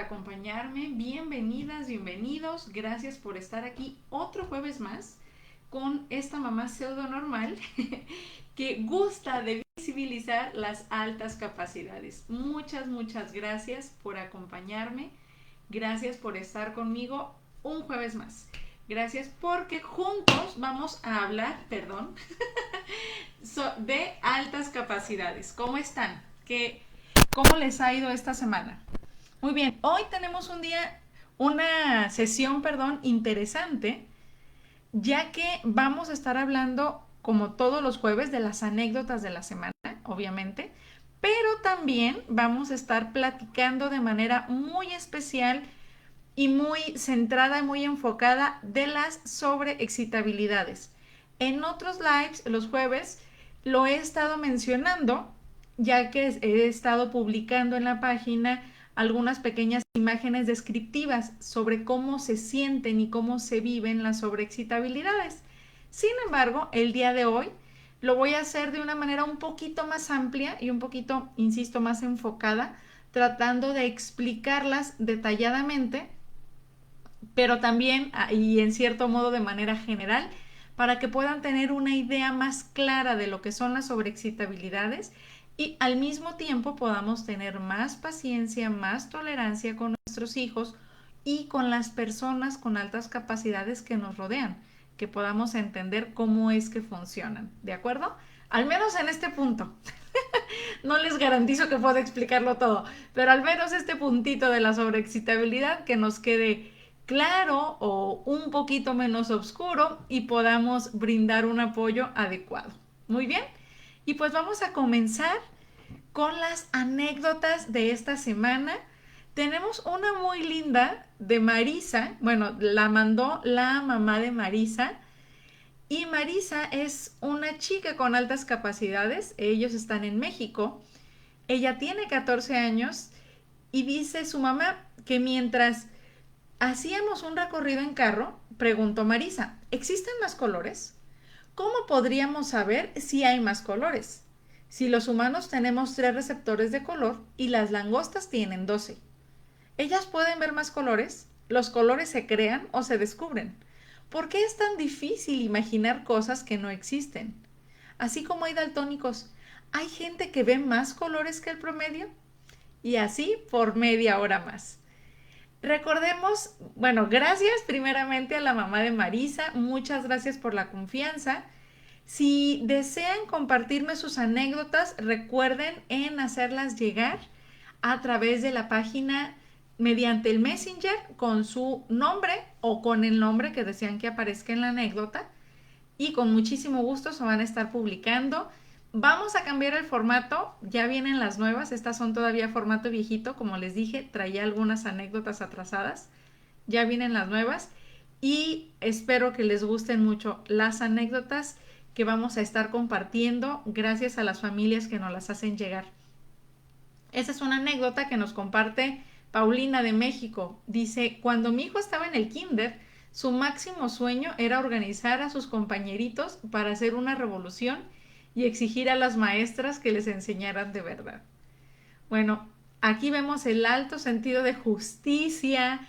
acompañarme. Bienvenidas, bienvenidos. Gracias por estar aquí otro jueves más con esta mamá pseudo normal que gusta de visibilizar las altas capacidades. Muchas gracias por acompañarme. Gracias por estar conmigo un jueves más. Gracias porque juntos vamos a hablar, de altas capacidades. ¿Cómo están? ¿Cómo les ha ido esta semana? Muy bien, hoy tenemos una sesión, interesante, ya que vamos a estar hablando, como todos los jueves, de las anécdotas de la semana, obviamente, pero también vamos a estar platicando de manera muy especial y muy centrada y muy enfocada de las sobreexcitabilidades. En otros lives, los jueves, lo he estado mencionando, ya que he estado publicando en la página algunas pequeñas imágenes descriptivas sobre cómo se sienten y cómo se viven las sobreexcitabilidades. Sin embargo, el día de hoy lo voy a hacer de una manera un poquito más amplia y un poquito, insisto, más enfocada, tratando de explicarlas detalladamente, pero también y en cierto modo de manera general, para que puedan tener una idea más clara de lo que son las sobreexcitabilidades y al mismo tiempo podamos tener más paciencia, más tolerancia con nuestros hijos y con las personas con altas capacidades que nos rodean, que podamos entender cómo es que funcionan, ¿de acuerdo? Al menos en este punto. No les garantizo que pueda explicarlo todo, pero al menos este puntito de la sobreexcitabilidad que nos quede claro o un poquito menos oscuro y podamos brindar un apoyo adecuado. Muy bien, y pues vamos a comenzar con las anécdotas de esta semana. Tenemos una muy linda de Marisa, bueno, la mandó la mamá de Marisa, y Marisa es una chica con altas capacidades, ellos están en México, ella tiene 14 años y dice su mamá que mientras hacíamos un recorrido en carro, preguntó Marisa, ¿existen más colores? ¿Cómo podríamos saber si hay más colores? Si los humanos tenemos 3 receptores de color y las langostas tienen 12. ¿Ellas pueden ver más colores? ¿Los colores se crean o se descubren? ¿Por qué es tan difícil imaginar cosas que no existen? Así como hay daltónicos, ¿hay gente que ve más colores que el promedio? Y así por media hora más. Recordemos, bueno, gracias primeramente a la mamá de Marisa, muchas gracias por la confianza. Si desean compartirme sus anécdotas, recuerden en hacerlas llegar a través de la página mediante el Messenger con su nombre o con el nombre que desean que aparezca en la anécdota y con muchísimo gusto se van a estar publicando. Vamos a cambiar el formato, ya vienen las nuevas, estas son todavía formato viejito, como les dije, traía algunas anécdotas atrasadas, ya vienen las nuevas y espero que les gusten mucho las anécdotas que vamos a estar compartiendo gracias a las familias que nos las hacen llegar. Esa es una anécdota que nos comparte Paulina de México. Dice, cuando mi hijo estaba en el kinder, su máximo sueño era organizar a sus compañeritos para hacer una revolución y exigir a las maestras que les enseñaran de verdad. Bueno, aquí vemos el alto sentido de justicia,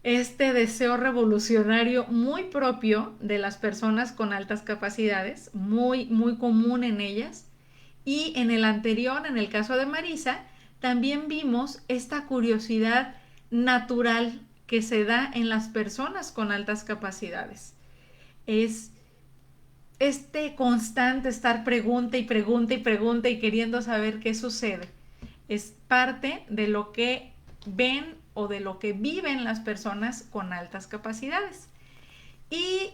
este deseo revolucionario muy propio de las personas con altas capacidades, muy común en ellas. Y en el anterior, en el caso de Marisa, también vimos esta curiosidad natural que se da en las personas con altas capacidades. Es este constante estar pregunta y pregunta y pregunta y queriendo saber qué sucede. Es parte de lo que ven o de lo que viven las personas con altas capacidades. Y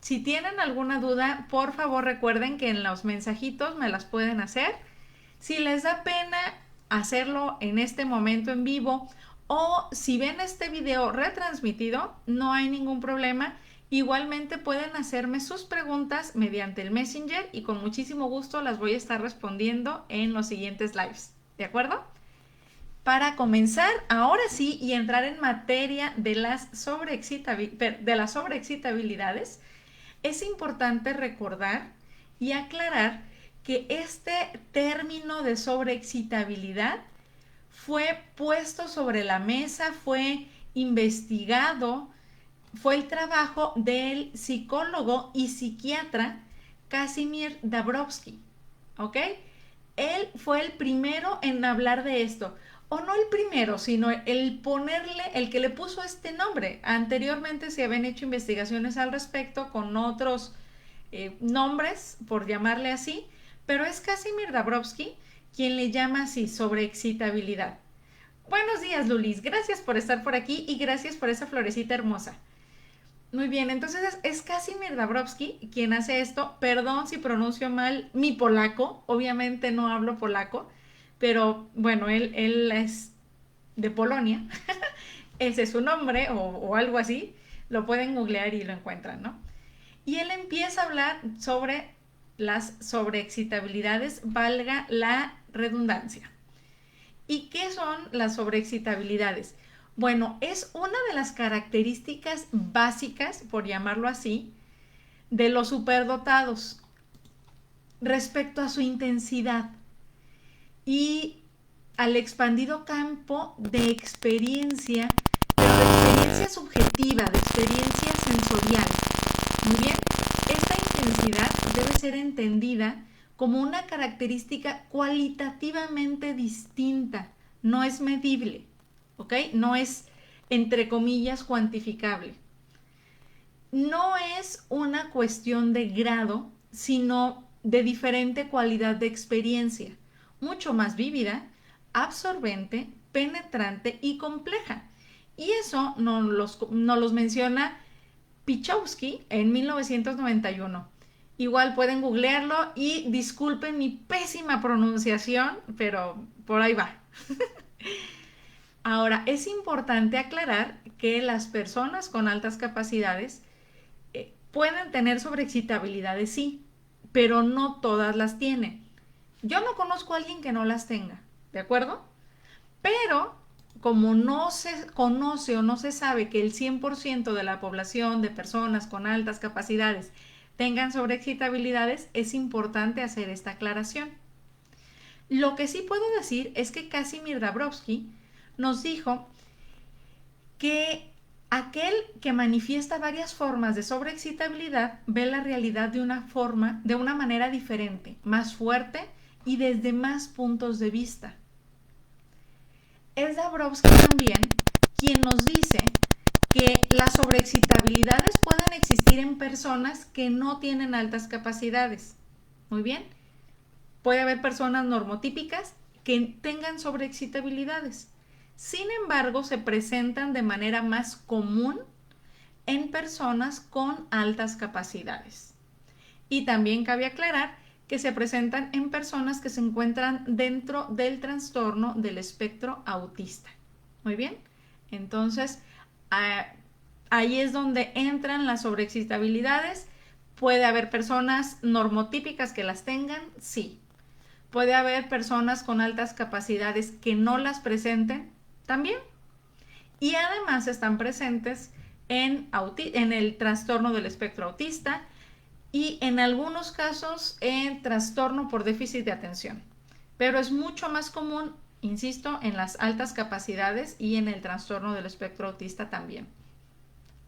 si tienen alguna duda, por favor recuerden que en los mensajitos me las pueden hacer. Si les da pena hacerlo en este momento en vivo o si ven este video retransmitido, no hay ningún problema. Igualmente pueden hacerme sus preguntas mediante el Messenger y con muchísimo gusto las voy a estar respondiendo en los siguientes lives. ¿De acuerdo? Para comenzar, ahora sí, y entrar en materia de las sobreexcitabilidades, es importante recordar y aclarar que este término de sobreexcitabilidad fue puesto sobre la mesa, fue investigado, fue el trabajo del psicólogo y psiquiatra Casimir Dabrowski, ¿ok? Él fue el primero en hablar de esto, o no el primero, sino el ponerle, el que le puso este nombre. Anteriormente se habían hecho investigaciones al respecto con otros nombres, por llamarle así, pero es Casimir Dabrowski quien le llama así, sobreexcitabilidad. Buenos días, Lulis, gracias por estar por aquí y gracias por esa florecita hermosa. Muy bien, entonces es Casimir Dabrowski quien hace esto. Perdón si pronuncio mal mi polaco, obviamente no hablo polaco, pero bueno, él es de Polonia, ese es su nombre o algo así, lo pueden googlear y lo encuentran, ¿no? Y él empieza a hablar sobre las sobreexcitabilidades, valga la redundancia. ¿Y qué son las sobreexcitabilidades? Bueno, es una de las características básicas, por llamarlo así, de los superdotados respecto a su intensidad y al expandido campo de experiencia, pero de experiencia subjetiva, de experiencia sensorial. Muy bien, esta intensidad debe ser entendida como una característica cualitativamente distinta, no es medible, ¿ok? No es, entre comillas, cuantificable. No es una cuestión de grado, sino de diferente cualidad de experiencia, mucho más vívida, absorbente, penetrante y compleja. Y eso nos los menciona Pichowski en 1991. Igual pueden googlearlo y disculpen mi pésima pronunciación, pero por ahí va. Ahora, es importante aclarar que las personas con altas capacidades pueden tener sobreexcitabilidades, sí, pero no todas las tienen. Yo no conozco a alguien que no las tenga, ¿de acuerdo? Pero como no se conoce o no se sabe que el 100% de la población de personas con altas capacidades tengan sobreexcitabilidades, es importante hacer esta aclaración. Lo que sí puedo decir es que Casimir Dabrowski nos dijo que aquel que manifiesta varias formas de sobreexcitabilidad ve la realidad de una manera diferente, más fuerte y desde más puntos de vista. Es Dabrowski también quien nos dice que las sobreexcitabilidades pueden existir en personas que no tienen altas capacidades. Muy bien. Puede haber personas normotípicas que tengan sobreexcitabilidades. Sin embargo, se presentan de manera más común en personas con altas capacidades. Y también cabe aclarar que se presentan en personas que se encuentran dentro del trastorno del espectro autista. Muy bien, entonces ahí es donde entran las sobreexcitabilidades. Puede haber personas normotípicas que las tengan, sí. Puede haber personas con altas capacidades que no las presenten, también. Y además están presentes en el trastorno del espectro autista y en algunos casos en trastorno por déficit de atención. Pero es mucho más común, insisto, en las altas capacidades y en el trastorno del espectro autista también.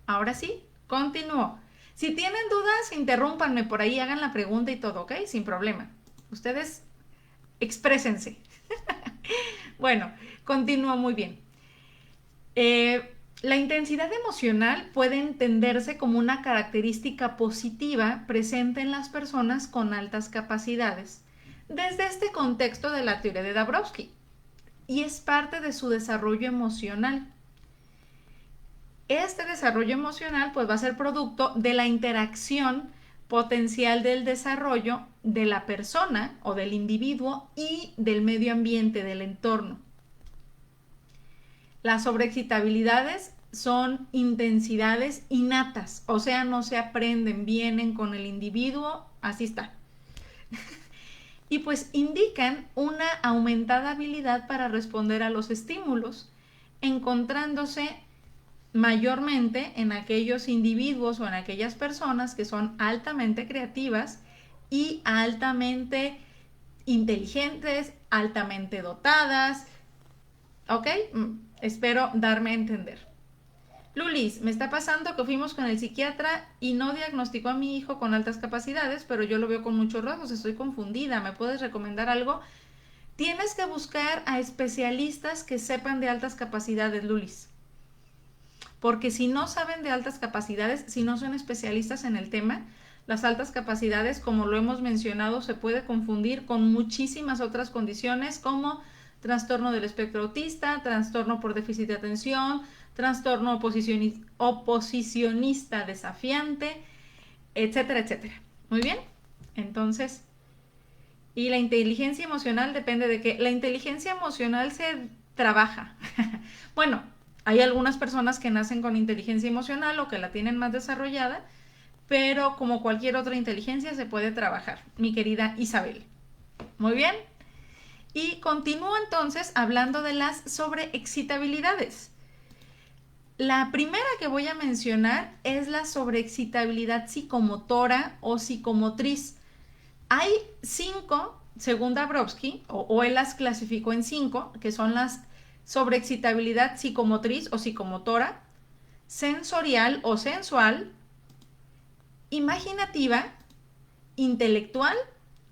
Ahora sí, continúo. Si tienen dudas, interrúmpanme por ahí, hagan la pregunta y todo, ¿ok? Sin problema. Ustedes exprésense. Bueno, continúo muy bien. La intensidad emocional puede entenderse como una característica positiva presente en las personas con altas capacidades, desde este contexto de la teoría de Dabrowski, y es parte de su desarrollo emocional. Este desarrollo emocional pues va a ser producto de la interacción potencial del desarrollo de la persona o del individuo y del medio ambiente, del entorno. Las sobreexcitabilidades son intensidades innatas, o sea, no se aprenden, vienen con el individuo, así está. Y pues indican una aumentada habilidad para responder a los estímulos, encontrándose mayormente en aquellos individuos o en aquellas personas que son altamente creativas y altamente inteligentes, altamente dotadas, ¿Ok? Espero darme a entender. Lulis, me está pasando que fuimos con el psiquiatra y no diagnosticó a mi hijo con altas capacidades, pero yo lo veo con muchos rasgos, estoy confundida. ¿Me puedes recomendar algo? Tienes que buscar a especialistas que sepan de altas capacidades, Lulis. Porque si no saben de altas capacidades, si no son especialistas en el tema, las altas capacidades, como lo hemos mencionado, se puede confundir con muchísimas otras condiciones como trastorno del espectro autista, trastorno por déficit de atención, trastorno oposicionista desafiante, etcétera, etcétera. Muy bien. Entonces, y la inteligencia emocional depende de que la inteligencia emocional se trabaja. Bueno, hay algunas personas que nacen con inteligencia emocional o que la tienen más desarrollada, pero como cualquier otra inteligencia se puede trabajar, mi querida Isabel. Muy bien. Y continúo entonces hablando de las sobreexcitabilidades. La primera que voy a mencionar es la sobreexcitabilidad psicomotora o psicomotriz. Hay 5, según Dabrowski, o él las clasificó en 5, que son las sobreexcitabilidad psicomotriz o psicomotora, sensorial o sensual, imaginativa, intelectual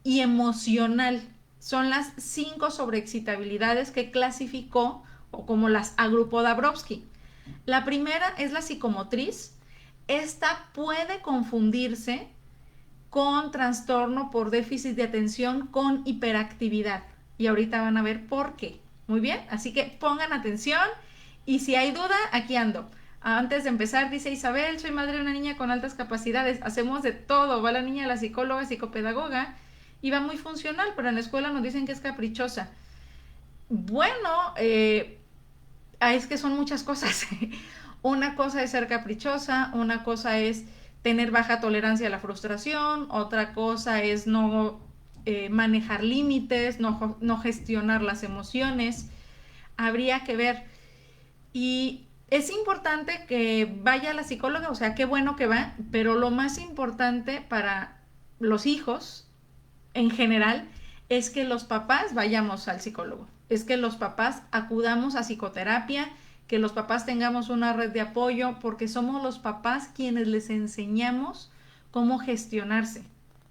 y emocional. Son las 5 sobreexcitabilidades que clasificó o como las agrupó Dabrowski. La primera es la psicomotriz. Esta puede confundirse con trastorno por déficit de atención con hiperactividad. Y ahorita van a ver por qué. Muy bien, así que pongan atención y si hay duda, aquí ando. Antes de empezar, dice Isabel, soy madre de una niña con altas capacidades, hacemos de todo, va la niña a la psicóloga, psicopedagoga y va muy funcional, pero en la escuela nos dicen que es caprichosa. Bueno, es que son muchas cosas. Una cosa es ser caprichosa, una cosa es tener baja tolerancia a la frustración, otra cosa es no manejar límites, no gestionar las emociones. Habría que ver. Y es importante que vaya a la psicóloga, o sea, qué bueno que va, pero lo más importante para los hijos en general es que los papás vayamos al psicólogo, es que los papás acudamos a psicoterapia, que los papás tengamos una red de apoyo, porque somos los papás quienes les enseñamos cómo gestionarse,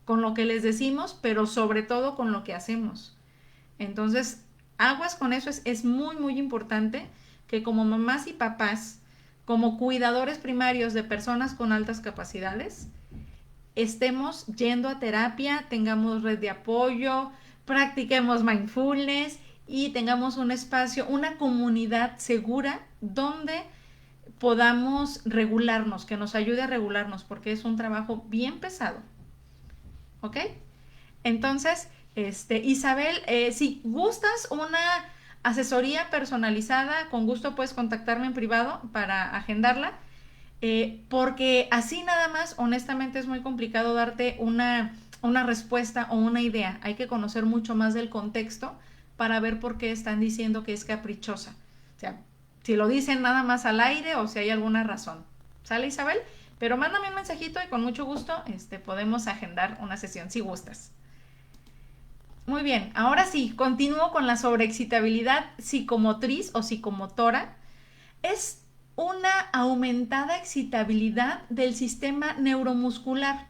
con lo que les decimos, pero sobre todo con lo que hacemos. Entonces, aguas con eso, es muy, muy importante que como mamás y papás, como cuidadores primarios de personas con altas capacidades, estemos yendo a terapia, tengamos red de apoyo, practiquemos mindfulness y tengamos un espacio, una comunidad segura donde podamos regularnos, que nos ayude a regularnos, porque es un trabajo bien pesado. ¿Ok? Entonces, Isabel, si gustas una asesoría personalizada, con gusto puedes contactarme en privado para agendarla. Porque así nada más, honestamente, es muy complicado darte una respuesta o una idea. Hay que conocer mucho más del contexto para ver por qué están diciendo que es caprichosa. O sea, si lo dicen nada más al aire o si hay alguna razón. ¿Sale, Isabel? Pero mándame un mensajito y con mucho gusto podemos agendar una sesión si gustas. Muy bien, ahora sí, continúo con la sobreexcitabilidad psicomotriz o psicomotora. Es una aumentada excitabilidad del sistema neuromuscular.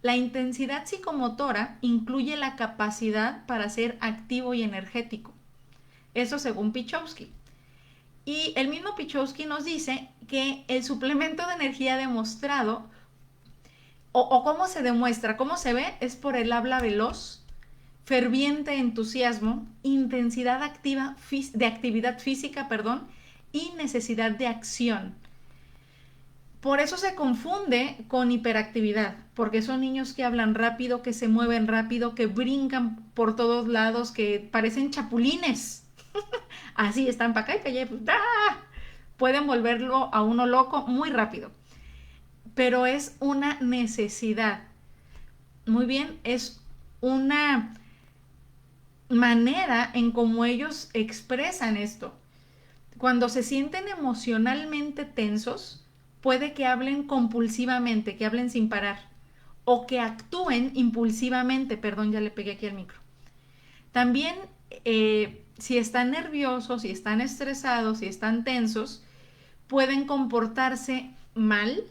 La intensidad psicomotora incluye la capacidad para ser activo y energético. Eso según Pichowski. Y el mismo Pichowski nos dice que el suplemento de energía demostrado, o cómo se demuestra, cómo se ve, es por el habla veloz, ferviente entusiasmo, intensidad activa de actividad física, y necesidad de acción. Por eso se confunde con hiperactividad, porque son niños que hablan rápido, que se mueven rápido, que brincan por todos lados, que parecen chapulines. Así están para acá y para allá. Pues, ¡ah! Pueden volverlo a uno loco muy rápido. Pero es una necesidad. Muy bien, es una manera en cómo ellos expresan esto. Cuando se sienten emocionalmente tensos, puede que hablen compulsivamente, que hablen sin parar, o que actúen impulsivamente. Perdón, ya le pegué aquí al micro. También si están nerviosos, si están estresados, si están tensos, pueden comportarse mal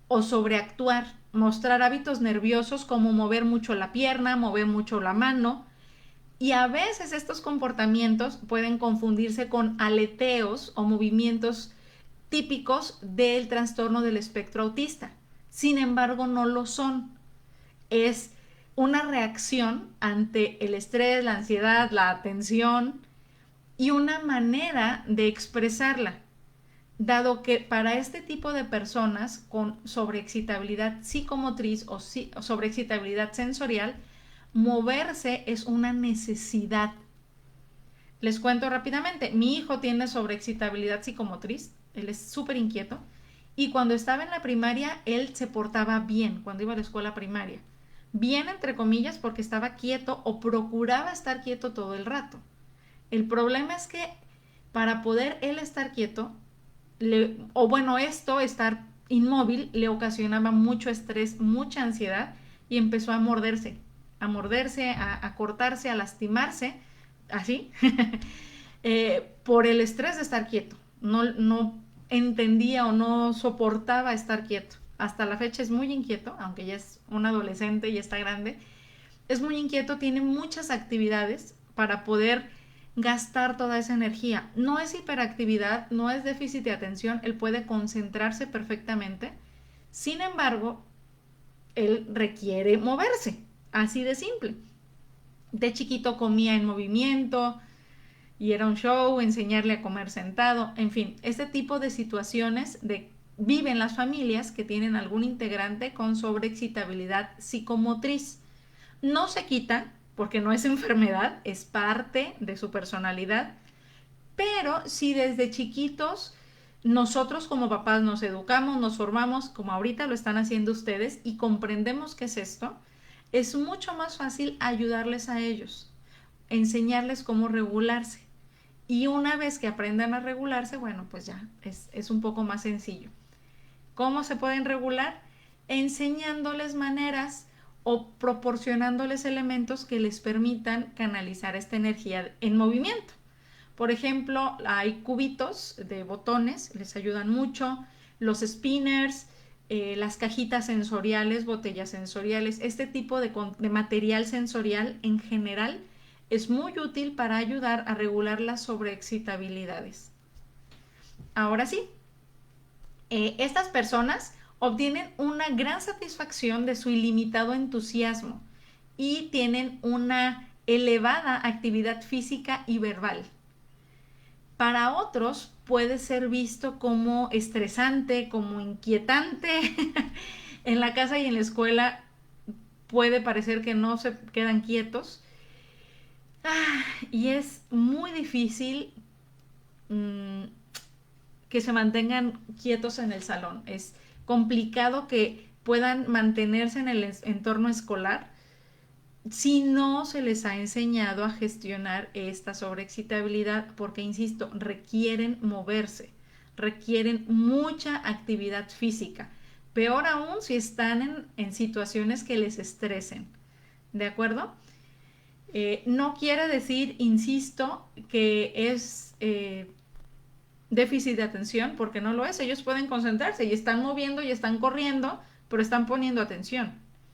o sobreactuar, mostrar hábitos nerviosos como mover mucho la pierna, mover mucho la mano. Y a veces estos comportamientos pueden confundirse con aleteos o movimientos típicos del trastorno del espectro autista. Sin embargo, no lo son. Es una reacción ante el estrés, la ansiedad, la tensión y una manera de expresarla, dado que para este tipo de personas con sobreexcitabilidad psicomotriz o sobreexcitabilidad sensorial, moverse es una necesidad. Les cuento rápidamente, mi hijo tiene sobreexcitabilidad psicomotriz, él es súper inquieto, y cuando estaba en la primaria, él se portaba bien, cuando iba a la escuela primaria. Bien, entre comillas, porque estaba quieto o procuraba estar quieto todo el rato. El problema es que para poder él estar quieto, estar inmóvil, le ocasionaba mucho estrés, mucha ansiedad y empezó a cortarse, a lastimarse, así, por el estrés de estar quieto. No entendía o no soportaba estar quieto. Hasta la fecha es muy inquieto, aunque ya es un adolescente y está grande. Es muy inquieto, tiene muchas actividades para poder gastar toda esa energía. No es hiperactividad, no es déficit de atención, él puede concentrarse perfectamente. Sin embargo, él requiere moverse, así de simple. De chiquito comía en movimiento y era un show, enseñarle a comer sentado, en fin, este tipo de situaciones viven las familias que tienen algún integrante con sobreexcitabilidad psicomotriz. No se quita porque no es enfermedad, es parte de su personalidad, pero si desde chiquitos nosotros como papás nos educamos, nos formamos, como ahorita lo están haciendo ustedes, y comprendemos qué es esto, es mucho más fácil ayudarles a ellos, enseñarles cómo regularse. Y una vez que aprendan a regularse, bueno, pues ya es un poco más sencillo. ¿Cómo se pueden regular? Enseñándoles maneras o proporcionándoles elementos que les permitan canalizar esta energía en movimiento. Por ejemplo, hay cubitos de botones, les ayudan mucho, los spinners, las cajitas sensoriales, botellas sensoriales, este tipo de material sensorial en general es muy útil para ayudar a regular las sobreexcitabilidades. Ahora sí, estas personas obtienen una gran satisfacción de su ilimitado entusiasmo y tienen una elevada actividad física y verbal. Para otros puede ser visto como estresante, como inquietante. En la casa y en la escuela puede parecer que no se quedan quietos. Y es muy difícil que se mantengan quietos en el salón. Es complicado que puedan mantenerse en el entorno escolar si no se les ha enseñado a gestionar esta sobreexcitabilidad, porque, insisto, requieren moverse, requieren mucha actividad física. Peor aún si están en situaciones que les estresen. ¿De acuerdo? No quiere decir, insisto, que es déficit de atención, porque no lo es. Ellos pueden concentrarse y están moviendo y están corriendo, pero están poniendo atención.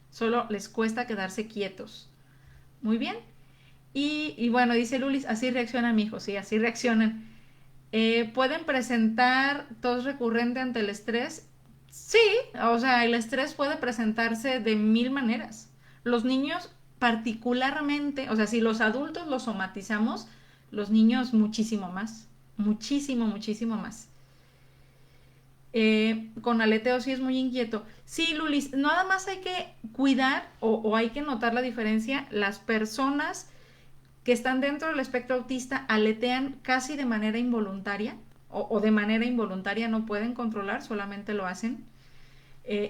Solo les cuesta quedarse quietos. Muy bien. Y bueno, dice Lulis, así reacciona mi hijo. Sí, así reaccionan. ¿Pueden presentar tos recurrente ante el estrés? Sí, o sea, el estrés puede presentarse de mil maneras. Los niños particularmente, o sea, si los adultos lo somatizamos, los niños muchísimo más. Muchísimo, muchísimo más. Con aleteo sí es muy inquieto. Sí, Lulis, nada más hay que cuidar o hay que notar la diferencia. Las personas que están dentro del espectro autista aletean casi de manera involuntaria o de manera involuntaria, no pueden controlar, solamente lo hacen.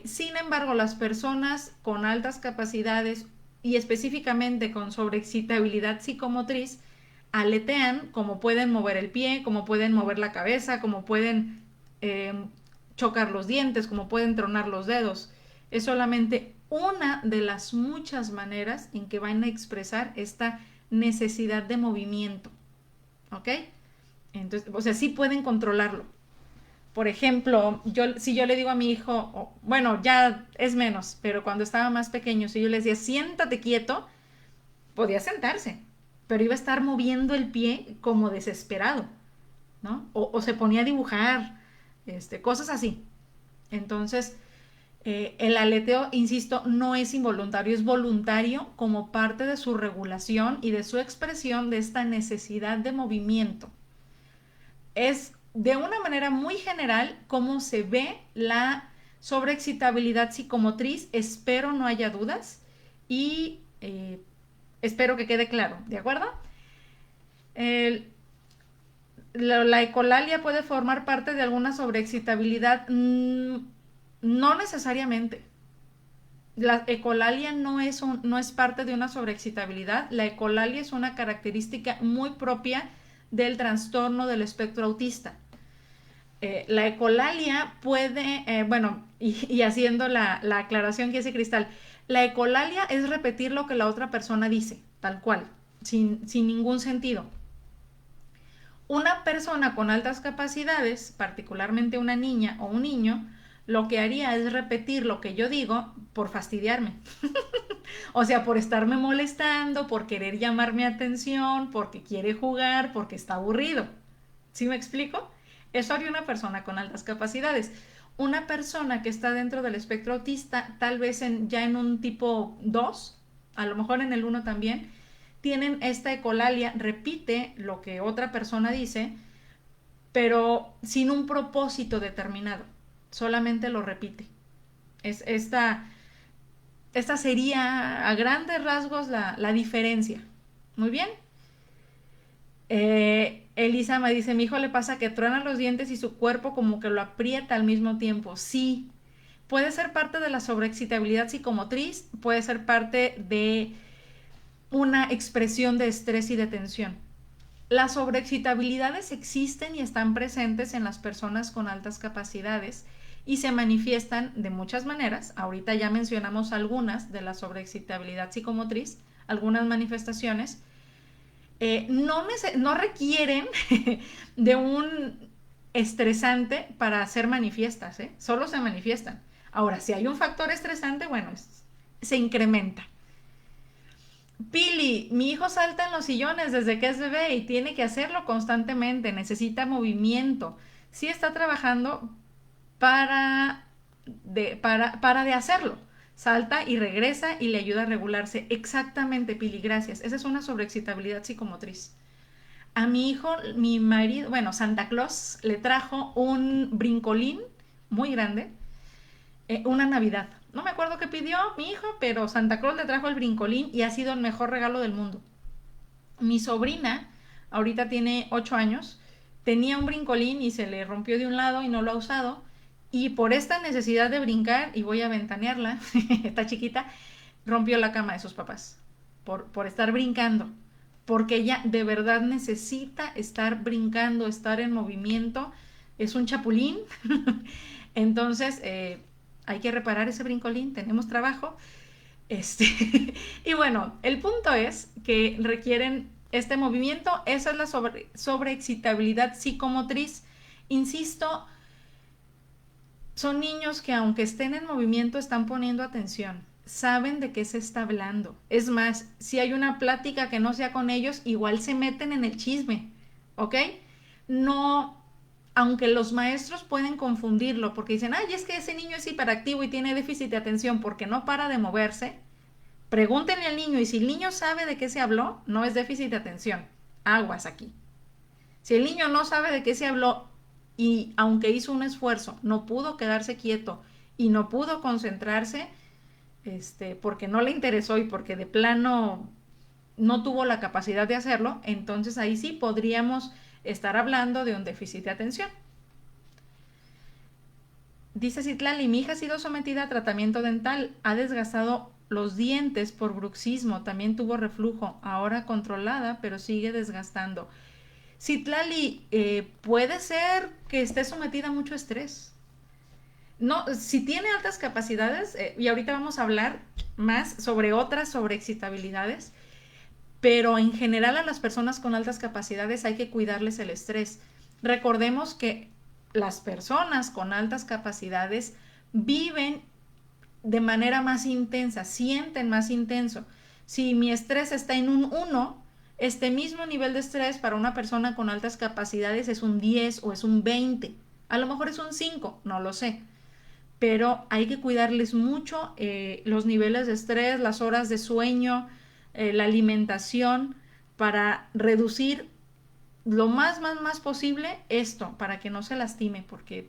Sin embargo, las personas con altas capacidades y específicamente con sobreexcitabilidad psicomotriz aletean como pueden mover el pie, como pueden mover la cabeza, como pueden eh, chocar los dientes, como pueden tronar los dedos. Es solamente una de las muchas maneras en que van a expresar esta necesidad de movimiento, ¿ok? Entonces, o sea, sí pueden controlarlo. Por ejemplo, si yo le digo a mi hijo, bueno, ya es menos, pero cuando estaba más pequeño, si yo le decía, siéntate quieto, podía sentarse, pero iba a estar moviendo el pie como desesperado, ¿no? O se ponía a dibujar, cosas así. Entonces, el aleteo, insisto, no es involuntario, es voluntario como parte de su regulación y de su expresión de esta necesidad de movimiento. Es de una manera muy general cómo se ve la sobreexcitabilidad psicomotriz. Espero no haya dudas y espero que quede claro, ¿de acuerdo? El, la ecolalia puede formar parte de alguna sobreexcitabilidad. No necesariamente. La ecolalia no es parte de una sobreexcitabilidad. La ecolalia es una característica muy propia del trastorno del espectro autista. La ecolalia puede, y haciendo la aclaración que hace Cristal, la ecolalia es repetir lo que la otra persona dice, tal cual, sin ningún sentido. Una persona con altas capacidades, particularmente una niña o un niño, lo que haría es repetir lo que yo digo por fastidiarme. O sea, por estarme molestando, por querer llamar mi atención, porque quiere jugar, porque está aburrido. ¿Sí me explico? Eso haría una persona con altas capacidades. Una persona que está dentro del espectro autista, tal vez ya en un tipo 2, a lo mejor en el 1 también, tienen esta ecolalia, repite lo que otra persona dice, pero sin un propósito determinado, solamente lo repite. Es esta sería a grandes rasgos la diferencia. Muy bien. Elisa me dice, mi hijo le pasa que truena los dientes y su cuerpo como que lo aprieta al mismo tiempo. Sí, puede ser parte de la sobreexcitabilidad psicomotriz, puede ser parte de una expresión de estrés y de tensión. Las sobreexcitabilidades existen y están presentes en las personas con altas capacidades y se manifiestan de muchas maneras. Ahorita ya mencionamos algunas de la sobreexcitabilidad psicomotriz, algunas manifestaciones. No requieren de un estresante para ser manifiestas, ¿eh? Solo se manifiestan. Ahora, si hay un factor estresante, bueno, se incrementa. Pili, mi hijo salta en los sillones desde que es bebé y tiene que hacerlo constantemente, necesita movimiento. Sí está trabajando para de hacerlo. Salta y regresa y le ayuda a regularse. Exactamente, Pili, gracias. Esa es una sobreexcitabilidad psicomotriz. A mi hijo, mi marido, bueno, Santa Claus le trajo un brincolín muy grande, una Navidad. No me acuerdo qué pidió mi hijo, pero Santa Claus le trajo el brincolín y ha sido el mejor regalo del mundo. Mi sobrina, ahorita tiene 8 años, tenía un brincolín y se le rompió de un lado y no lo ha usado. Y por esta necesidad de brincar, y voy a ventanearla, está chiquita, rompió la cama de sus papás. Por estar brincando. Porque ella de verdad necesita estar brincando, estar en movimiento. Es un chapulín. Entonces, hay que reparar ese brincolín, tenemos trabajo. Y bueno, el punto es que requieren este movimiento. Esa es la sobreexcitabilidad psicomotriz. Insisto, son niños que aunque estén en movimiento están poniendo atención, saben de qué se está hablando. Es más, si hay una plática que no sea con ellos, igual se meten en el chisme, ¿ok? No, aunque los maestros pueden confundirlo porque dicen, ay, es que ese niño es hiperactivo y tiene déficit de atención porque no para de moverse. Pregúntenle al niño y si el niño sabe de qué se habló, no es déficit de atención. Aguas aquí. Si el niño no sabe de qué se habló y aunque hizo un esfuerzo, no pudo quedarse quieto y no pudo concentrarse, porque no le interesó y porque de plano no tuvo la capacidad de hacerlo, entonces ahí sí podríamos estar hablando de un déficit de atención. Dice Citlali, mi hija ha sido sometida a tratamiento dental, ha desgastado los dientes por bruxismo, también tuvo reflujo, ahora controlada, pero sigue desgastando. Citlali, puede ser que esté sometida a mucho estrés. No, si tiene altas capacidades, y ahorita vamos a hablar más sobre otras sobreexcitabilidades, pero en general a las personas con altas capacidades hay que cuidarles el estrés. Recordemos que las personas con altas capacidades viven de manera más intensa, sienten más intenso. Si mi estrés está en un 1, este mismo nivel de estrés para una persona con altas capacidades es un 10 o es un 20. A lo mejor es un 5, no lo sé. Pero hay que cuidarles mucho los niveles de estrés, las horas de sueño, la alimentación, para reducir lo más posible esto, para que no se lastime, porque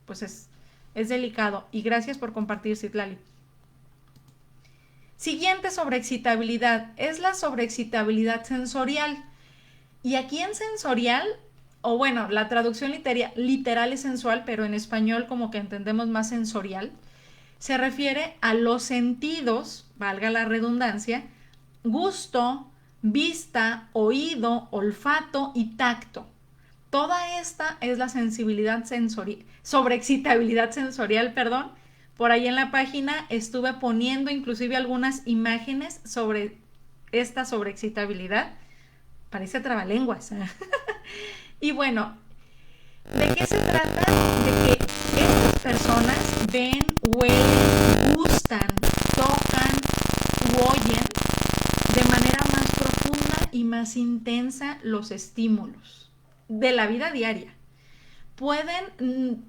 pues es delicado. Y gracias por compartir, Citlali. Siguiente sobreexcitabilidad es la sobreexcitabilidad sensorial. Y aquí en sensorial, o bueno, la traducción literal es sensual, pero en español como que entendemos más sensorial, se refiere a los sentidos, valga la redundancia, gusto, vista, oído, olfato y tacto. Toda esta es la sensibilidad sensorial, sobreexcitabilidad sensorial, perdón. Por ahí en la página estuve poniendo inclusive algunas imágenes sobre esta sobreexcitabilidad. Parece trabalenguas. Y bueno, ¿de qué se trata? De que estas personas ven, huelen, gustan, tocan u oyen de manera más profunda y más intensa los estímulos de la vida diaria. Pueden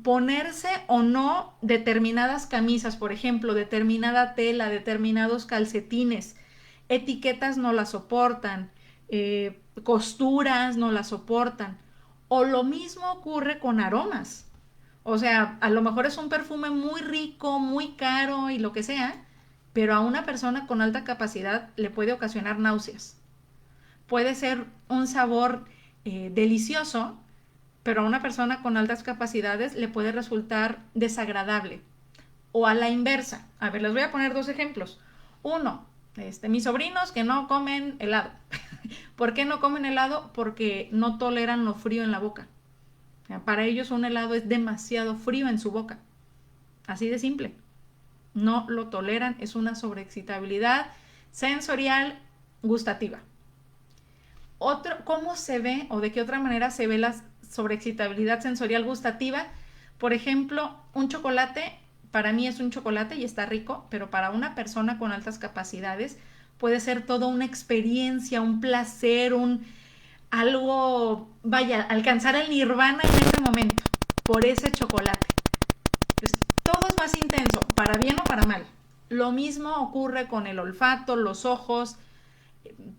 ponerse o no determinadas camisas, por ejemplo, determinada tela, determinados calcetines, etiquetas no las soportan, costuras no las soportan. O lo mismo ocurre con aromas. O sea, a lo mejor es un perfume muy rico, muy caro y lo que sea, pero a una persona con alta capacidad le puede ocasionar náuseas. Puede ser un sabor delicioso, pero a una persona con altas capacidades le puede resultar desagradable. O a la inversa. A ver, les voy a poner dos ejemplos. Uno, mis sobrinos que no comen helado. ¿Por qué no comen helado? Porque no toleran lo frío en la boca. Para ellos un helado es demasiado frío en su boca. Así de simple. No lo toleran, es una sobreexcitabilidad sensorial gustativa. ¿Cómo se ve o de qué otra manera se ve la sobreexcitabilidad sensorial gustativa? Por ejemplo, un chocolate, para mí es un chocolate y está rico, pero para una persona con altas capacidades puede ser toda una experiencia, un placer, algo, vaya, alcanzar el nirvana en ese momento, por ese chocolate. Pues, todo es más intenso, para bien o para mal. Lo mismo ocurre con el olfato, los ojos.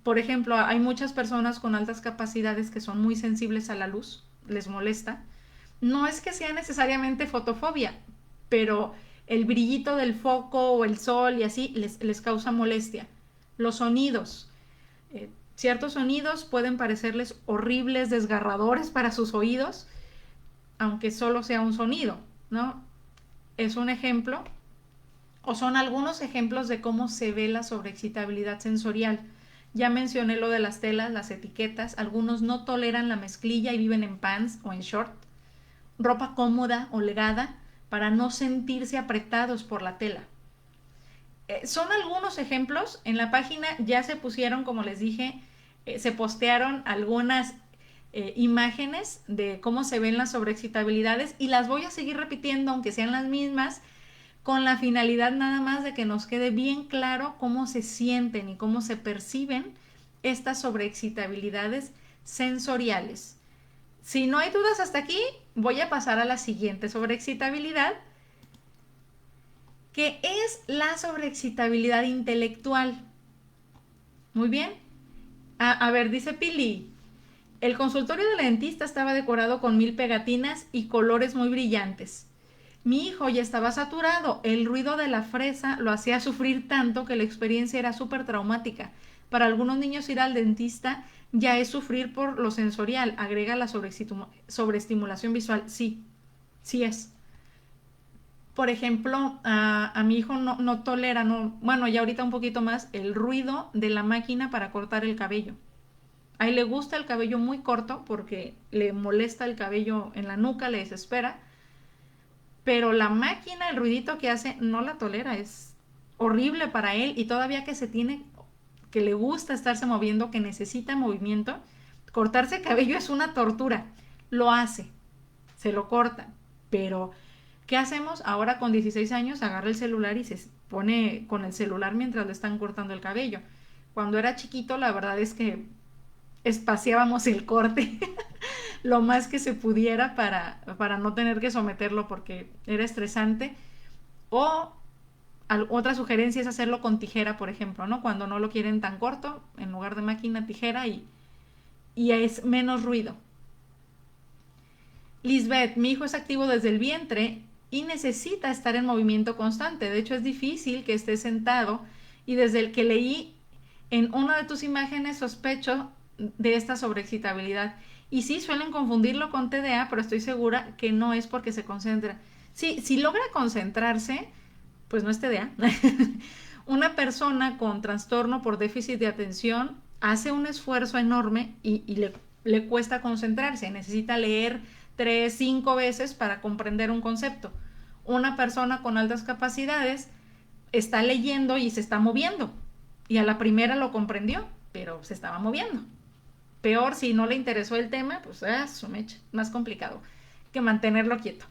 Por ejemplo, hay muchas personas con altas capacidades que son muy sensibles a la luz, les molesta. No es que sea necesariamente fotofobia, pero el brillito del foco o el sol y así les causa molestia. Los sonidos. Ciertos sonidos pueden parecerles horribles, desgarradores para sus oídos, aunque solo sea un sonido, ¿no? Es un ejemplo, o son algunos ejemplos de cómo se ve la sobreexcitabilidad sensorial. Ya mencioné lo de las telas, las etiquetas. Algunos no toleran la mezclilla y viven en pants o en short. Ropa cómoda, holgada, para no sentirse apretados por la tela. Son algunos ejemplos. En la página ya se pusieron, como les dije, se postearon algunas imágenes de cómo se ven las sobreexcitabilidades y las voy a seguir repitiendo, aunque sean las mismas, con la finalidad nada más de que nos quede bien claro cómo se sienten y cómo se perciben estas sobreexcitabilidades sensoriales. Si no hay dudas hasta aquí, voy a pasar a la siguiente sobreexcitabilidad, que es la sobreexcitabilidad intelectual. Muy bien. A ver, dice Pili, el consultorio de la dentista estaba decorado con 1000 pegatinas y colores muy brillantes. Mi hijo ya estaba saturado. El ruido de la fresa lo hacía sufrir tanto que la experiencia era súper traumática. Para algunos niños ir al dentista ya es sufrir por lo sensorial. Agrega la sobreestimulación visual. Sí, sí es. Por ejemplo, a mi hijo no tolera, bueno, ya ahorita un poquito más, el ruido de la máquina para cortar el cabello. A él le gusta el cabello muy corto porque le molesta el cabello en la nuca, le desespera, pero la máquina, el ruidito que hace, no la tolera, es horrible para él y todavía que se tiene que le gusta estarse moviendo, que necesita movimiento, cortarse cabello es una tortura. Lo hace, se lo cortan, pero ¿qué hacemos? Ahora con 16 años agarra el celular y se pone con el celular mientras le están cortando el cabello. Cuando era chiquito, la verdad es que espaciábamos el corte lo más que se pudiera para no tener que someterlo porque era estresante. O otra sugerencia es hacerlo con tijera, por ejemplo, ¿no? Cuando no lo quieren tan corto, en lugar de máquina, tijera y es menos ruido. Lisbeth, mi hijo es activo desde el vientre y necesita estar en movimiento constante. De hecho, es difícil que esté sentado y desde el que leí en una de tus imágenes sospecho de esta sobreexcitabilidad. Y sí, suelen confundirlo con TDA, pero estoy segura que no es porque se concentra. Sí, si logra concentrarse, pues no es TDA. Una persona con trastorno por déficit de atención hace un esfuerzo enorme y le cuesta concentrarse. Necesita leer 3, 5 veces para comprender un concepto. Una persona con altas capacidades está leyendo y se está moviendo. Y a la primera lo comprendió, pero se estaba moviendo. Peor si no le interesó el tema, pues su mecha, más complicado que mantenerlo quieto.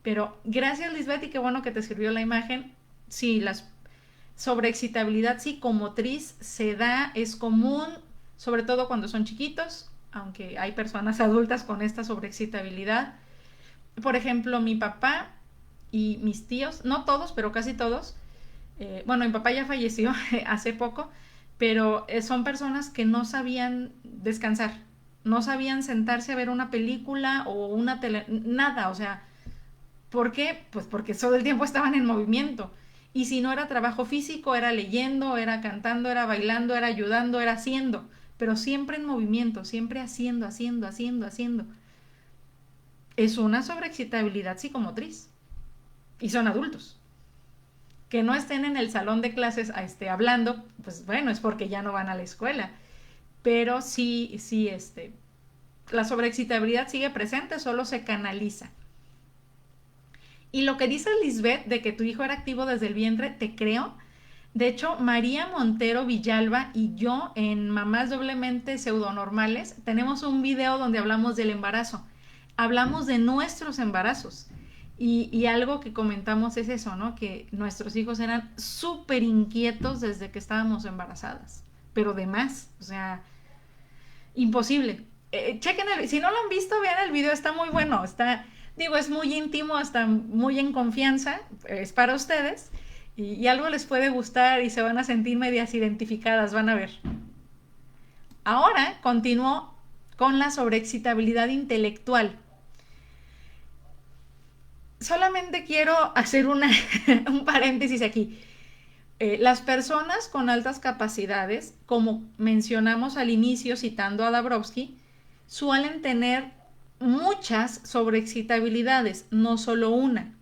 Pero gracias, Lisbeth, y qué bueno que te sirvió la imagen. Sí, la sobreexcitabilidad psicomotriz se da, es común, sobre todo cuando son chiquitos, aunque hay personas adultas con esta sobreexcitabilidad. Por ejemplo, mi papá y mis tíos, no todos, pero casi todos, bueno, mi papá ya falleció hace poco, pero son personas que no sabían descansar, no sabían sentarse a ver una película o una tele, nada, o sea, ¿por qué? Pues porque todo el tiempo estaban en movimiento. Y si no era trabajo físico, era leyendo, era cantando, era bailando, era ayudando, era haciendo, pero siempre en movimiento, siempre haciendo, haciendo, haciendo, haciendo. Es una sobreexcitabilidad psicomotriz. Y son adultos. Que no estén en el salón de clases hablando, pues bueno, es porque ya no van a la escuela. Pero sí, la sobreexcitabilidad sigue presente, solo se canaliza. Y lo que dice Lisbeth de que tu hijo era activo desde el vientre, te creo. De hecho, María Montero Villalba y yo en Mamás Doblemente Pseudonormales tenemos un video donde hablamos del embarazo. Hablamos de nuestros embarazos. Y algo que comentamos es eso, ¿no? Que nuestros hijos eran súper inquietos desde que estábamos embarazadas. Pero de más, o sea, imposible. Chequen si no lo han visto, vean el video, está muy bueno. Digo, es muy íntimo, está muy en confianza, es para ustedes. Y algo les puede gustar y se van a sentir medias identificadas, van a ver. Ahora continúo con la sobreexcitabilidad intelectual. Solamente quiero hacer un paréntesis aquí. Las personas con altas capacidades, como mencionamos al inicio citando a Dabrowski, suelen tener muchas sobreexcitabilidades, no solo una.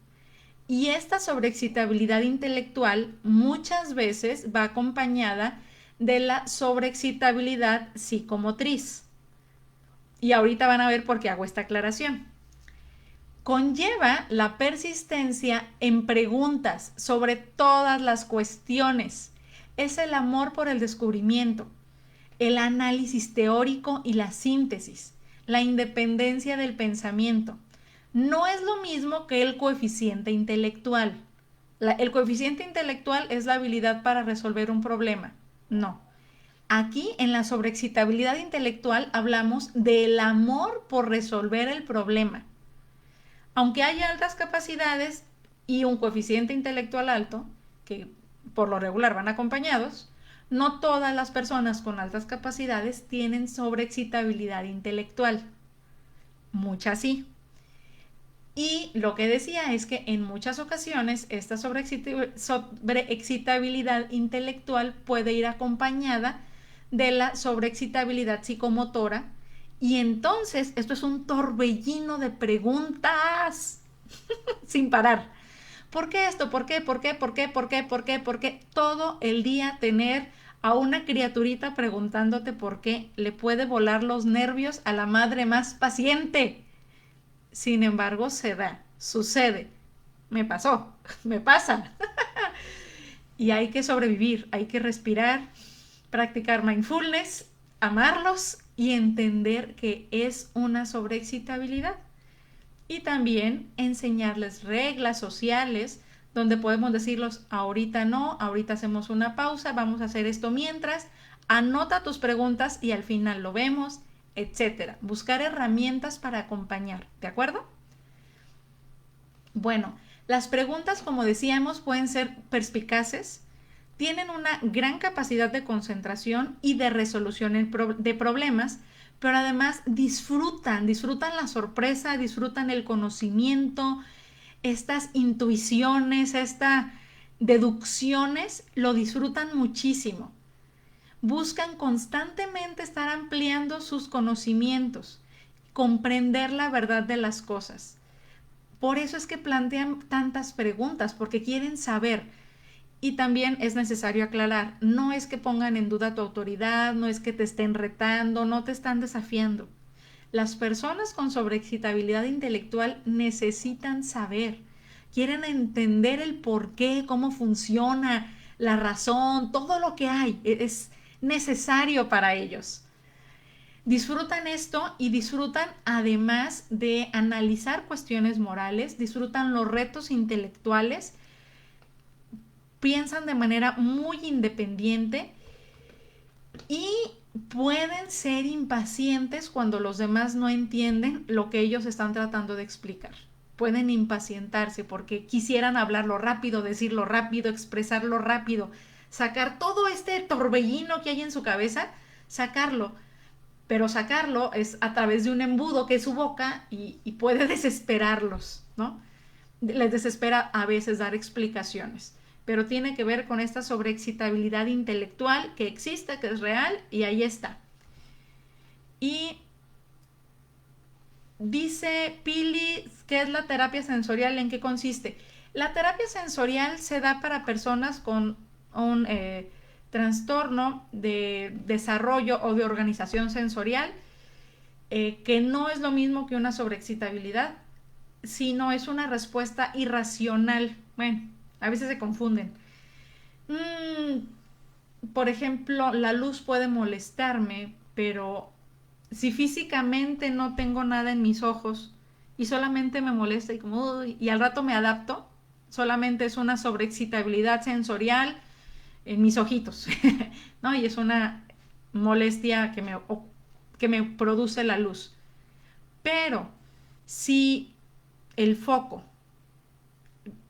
Y esta sobreexcitabilidad intelectual muchas veces va acompañada de la sobreexcitabilidad psicomotriz. Y ahorita van a ver por qué hago esta aclaración. Conlleva la persistencia en preguntas sobre todas las cuestiones. Es el amor por el descubrimiento, el análisis teórico y la síntesis, la independencia del pensamiento. No es lo mismo que el coeficiente intelectual. El coeficiente intelectual es la habilidad para resolver un problema. No. Aquí en la sobreexcitabilidad intelectual hablamos del amor por resolver el problema. Aunque haya altas capacidades y un coeficiente intelectual alto, que por lo regular van acompañados, no todas las personas con altas capacidades tienen sobreexcitabilidad intelectual. Muchas sí. Y lo que decía es que en muchas ocasiones esta sobreexcitabilidad intelectual puede ir acompañada de la sobreexcitabilidad psicomotora. Y entonces esto es un torbellino de preguntas sin parar. ¿Por qué esto? ¿Por qué? ¿Por qué? ¿Por qué? ¿Por qué? ¿Por qué? ¿Por qué? Todo el día tener a una criaturita preguntándote por qué le puede volar los nervios a la madre más paciente. Sin embargo, se da, sucede. Me pasó, me pasa. Y hay que sobrevivir, hay que respirar Practicar mindfulness, amarlos y entender que es una sobreexcitabilidad. Y también enseñarles reglas sociales donde podemos decirlos, ahorita no, ahorita hacemos una pausa, vamos a hacer esto mientras, anota tus preguntas y al final lo vemos, etcétera. Buscar herramientas para acompañar, ¿de acuerdo? Bueno, las preguntas, como decíamos, pueden ser perspicaces, tienen una gran capacidad de concentración y de resolución de problemas, pero además disfrutan la sorpresa, disfrutan el conocimiento, estas intuiciones, estas deducciones, lo disfrutan muchísimo. Buscan constantemente estar ampliando sus conocimientos, comprender la verdad de las cosas. Por eso es que plantean tantas preguntas, porque quieren saber. Y también es necesario aclarar, no es que pongan en duda tu autoridad, no es que te estén retando, no te están desafiando. Las personas con sobreexcitabilidad intelectual necesitan saber, quieren entender el por qué, cómo funciona, la razón, todo lo que hay, es necesario para ellos. Disfrutan esto y disfrutan además de analizar cuestiones morales, disfrutan los retos intelectuales, piensan de manera muy independiente y pueden ser impacientes cuando los demás no entienden lo que ellos están tratando de explicar. Pueden impacientarse porque quisieran hablarlo rápido, decirlo rápido, expresarlo rápido, sacar todo este torbellino que hay en su cabeza, sacarlo. Pero sacarlo es a través de un embudo que es su boca y puede desesperarlos, ¿no? Les desespera a veces dar explicaciones, pero tiene que ver con esta sobreexcitabilidad intelectual que existe, que es real y ahí está. Y dice Pili, ¿qué es la terapia sensorial? ¿En qué consiste? La terapia sensorial se da para personas con un trastorno de desarrollo o de organización sensorial, que no es lo mismo que una sobreexcitabilidad, sino es una respuesta irracional. Bueno, a veces se confunden. Por ejemplo, la luz puede molestarme, pero si físicamente no tengo nada en mis ojos y solamente me molesta y como y al rato me adapto, solamente es una sobreexcitabilidad sensorial en mis ojitos, ¿no? Y es una molestia que me produce la luz. Pero si el foco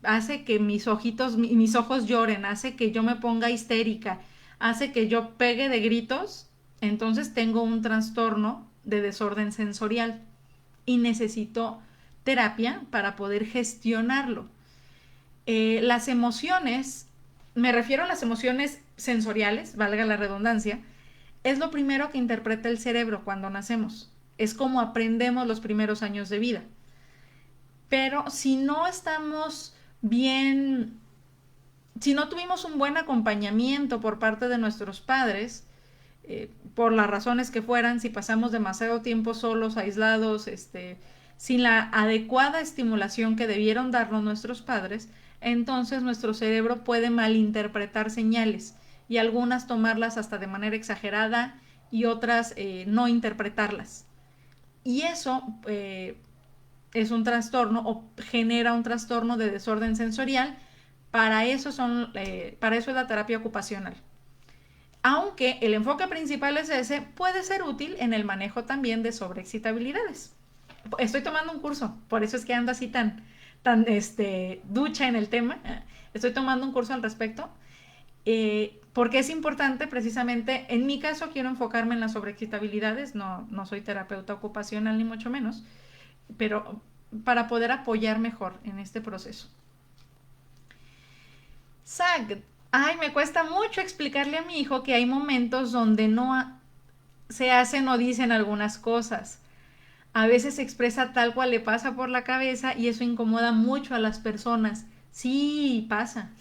hace que mis ojos lloren, hace que yo me ponga histérica, hace que yo pegue de gritos, entonces tengo un trastorno de desorden sensorial y necesito terapia para poder gestionarlo. Las emociones, me refiero a las emociones sensoriales, valga la redundancia, es lo primero que interpreta el cerebro cuando nacemos. Es como aprendemos los primeros años de vida. Pero si no estamos bien, si no tuvimos un buen acompañamiento por parte de nuestros padres, por las razones que fueran, si pasamos demasiado tiempo solos, aislados, sin la adecuada estimulación que debieron darnos nuestros padres, entonces nuestro cerebro puede malinterpretar señales y algunas tomarlas hasta de manera exagerada y otras no interpretarlas. Y eso es un trastorno o genera un trastorno de desorden sensorial. Para eso es la terapia ocupacional. Aunque el enfoque principal es ese, puede ser útil en el manejo también de sobreexcitabilidades. Estoy tomando un curso, por eso es que ando así tan ducha en el tema. Estoy tomando un curso al respecto, porque es importante precisamente, en mi caso quiero enfocarme en las sobreexcitabilidades, no soy terapeuta ocupacional ni mucho menos, pero para poder apoyar mejor en este proceso. SAG, ay, me cuesta mucho explicarle a mi hijo que hay momentos donde no se hacen o dicen algunas cosas. A veces se expresa tal cual le pasa por la cabeza y eso incomoda mucho a las personas. Sí, pasa.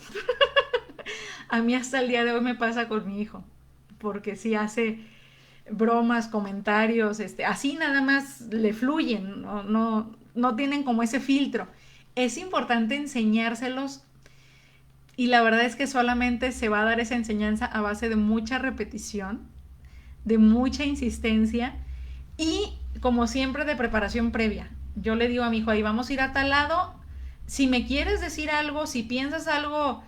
A mí hasta el día de hoy me pasa con mi hijo, porque sí hace bromas, comentarios, así nada más le fluyen, no tienen como ese filtro. Es importante enseñárselos Y la verdad es que solamente se va a dar esa enseñanza a base de mucha repetición, de mucha insistencia y, como siempre, de preparación previa. Yo le digo a mi hijo, ahí vamos a ir a tal lado. Si me quieres decir algo, si piensas algo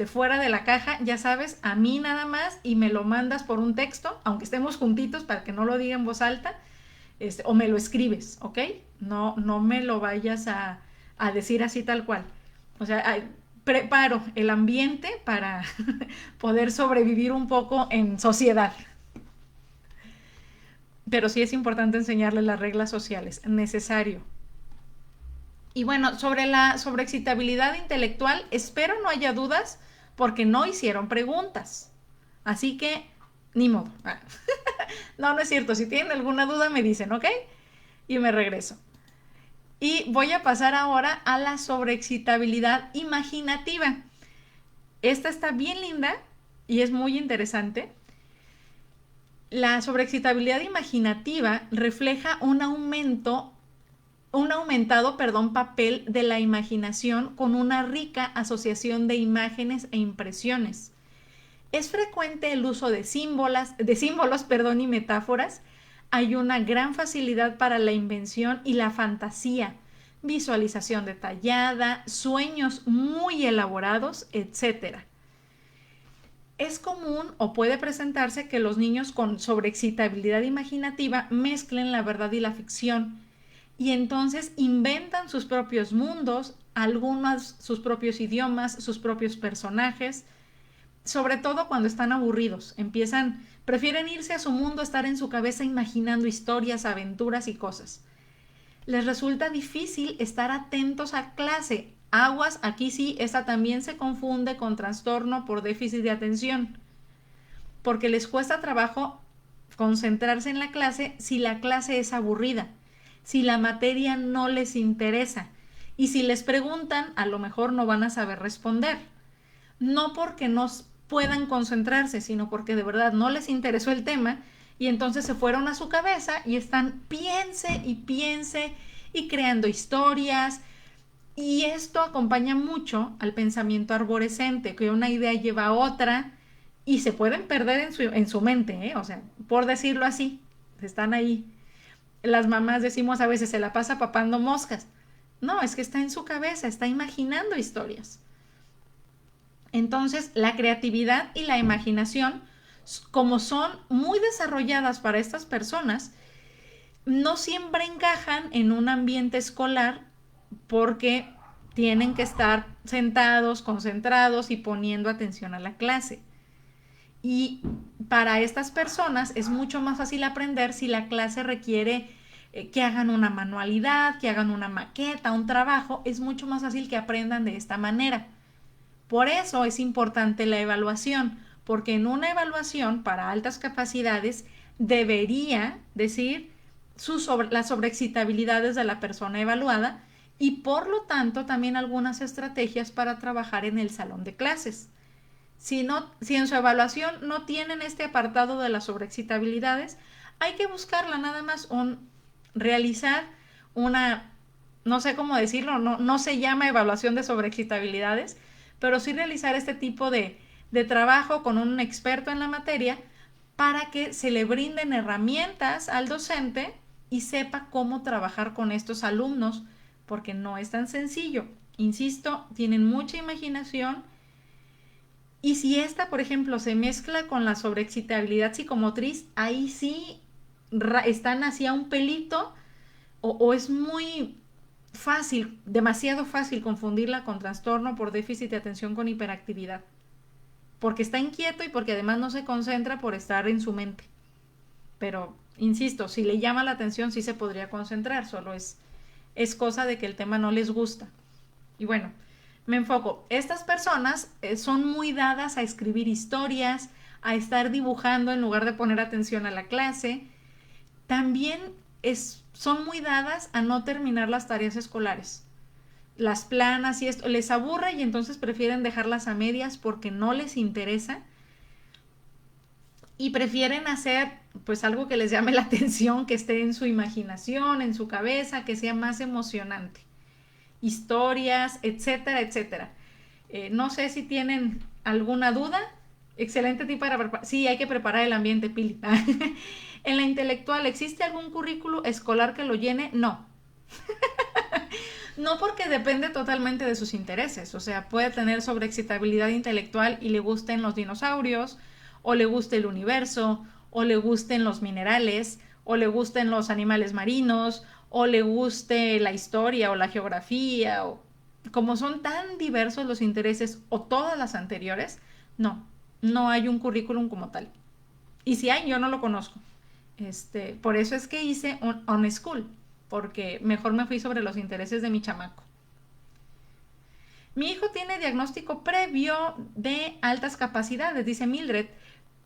fuera de la caja, ya sabes, a mí nada más y me lo mandas por un texto, aunque estemos juntitos para que no lo diga en voz alta, o me lo escribes, ¿ok? No, no me lo vayas a decir así tal cual. O sea, preparo el ambiente para poder sobrevivir un poco en sociedad. Pero sí es importante enseñarle las reglas sociales, necesario. Y bueno, sobre la sobreexcitabilidad intelectual, espero no haya dudas porque no hicieron preguntas. Así que, ni modo. No, no es cierto. Si tienen alguna duda me dicen, ¿ok? Y me regreso. Y voy a pasar ahora a la sobreexcitabilidad imaginativa. Esta está bien linda y es muy interesante. La sobreexcitabilidad imaginativa refleja un aumentado, papel de la imaginación con una rica asociación de imágenes e impresiones. Es frecuente el uso de símbolos, y metáforas. Hay una gran facilidad para la invención y la fantasía, visualización detallada, sueños muy elaborados, etcétera. Es común o puede presentarse que los niños con sobreexcitabilidad imaginativa mezclen la verdad y la ficción y entonces inventan sus propios mundos, algunos sus propios idiomas, sus propios personajes, sobre todo cuando están aburridos. Prefieren irse a su mundo, estar en su cabeza imaginando historias, aventuras y cosas. Les resulta difícil estar atentos a clase. Aguas, aquí sí, esta también se confunde con trastorno por déficit de atención, porque les cuesta trabajo concentrarse en la clase si la clase es aburrida, si la materia no les interesa y si les preguntan a lo mejor no van a saber responder. No porque no puedan concentrarse, sino porque de verdad no les interesó el tema y entonces se fueron a su cabeza y están piense y creando historias. Y esto acompaña mucho al pensamiento arborescente, que una idea lleva a otra y se pueden perder en su mente, ¿eh? O sea, por decirlo así, están ahí. Las mamás decimos a veces se la pasa papando moscas. No, es que está en su cabeza, está imaginando historias. Entonces, la creatividad y la imaginación, como son muy desarrolladas para estas personas, no siempre encajan en un ambiente escolar porque tienen que estar sentados, concentrados y poniendo atención a la clase. Y para estas personas es mucho más fácil aprender si la clase requiere que hagan una manualidad, que hagan una maqueta, un trabajo. Es mucho más fácil que aprendan de esta manera. Por eso es importante la evaluación, porque en una evaluación para altas capacidades debería decir las sobreexcitabilidades de la persona evaluada y por lo tanto también algunas estrategias para trabajar en el salón de clases. Si en su evaluación no tienen este apartado de las sobreexcitabilidades, hay que buscarla nada más, realizar una, no sé cómo decirlo, no se llama evaluación de sobreexcitabilidades, pero sí realizar este tipo de trabajo con un experto en la materia para que se le brinden herramientas al docente y sepa cómo trabajar con estos alumnos, porque no es tan sencillo. Insisto, tienen mucha imaginación y si esta, por ejemplo, se mezcla con la sobreexcitabilidad psicomotriz, ahí sí están hacia un pelito o es muy fácil, demasiado fácil confundirla con trastorno por déficit de atención con hiperactividad, porque está inquieto y porque además no se concentra por estar en su mente. Pero, insisto, si le llama la atención sí se podría concentrar, solo es cosa de que el tema no les gusta. Y bueno, me enfoco. Estas personas son muy dadas a escribir historias, a estar dibujando en lugar de poner atención a la clase. También son muy dadas a no terminar las tareas escolares. Las planas y esto les aburre y entonces prefieren dejarlas a medias porque no les interesa y prefieren hacer pues algo que les llame la atención, que esté en su imaginación, en su cabeza, que sea más emocionante. Historias, etcétera, etcétera. No sé si tienen alguna duda. Excelente tip para preparar. Sí, hay que preparar el ambiente, Pili. En la intelectual, ¿existe algún currículo escolar que lo llene? No. No, porque depende totalmente de sus intereses. O sea, puede tener sobreexcitabilidad intelectual y le gusten los dinosaurios, o le guste el universo, o le gusten los minerales, o le gusten los animales marinos, o le guste la historia o la geografía, o como son tan diversos los intereses o todas las anteriores, no, no hay un currículum como tal. Y si hay, yo no lo conozco. Por eso es que hice un on school, porque mejor me fui sobre los intereses de mi chamaco. Mi hijo tiene diagnóstico previo de altas capacidades, dice Mildred,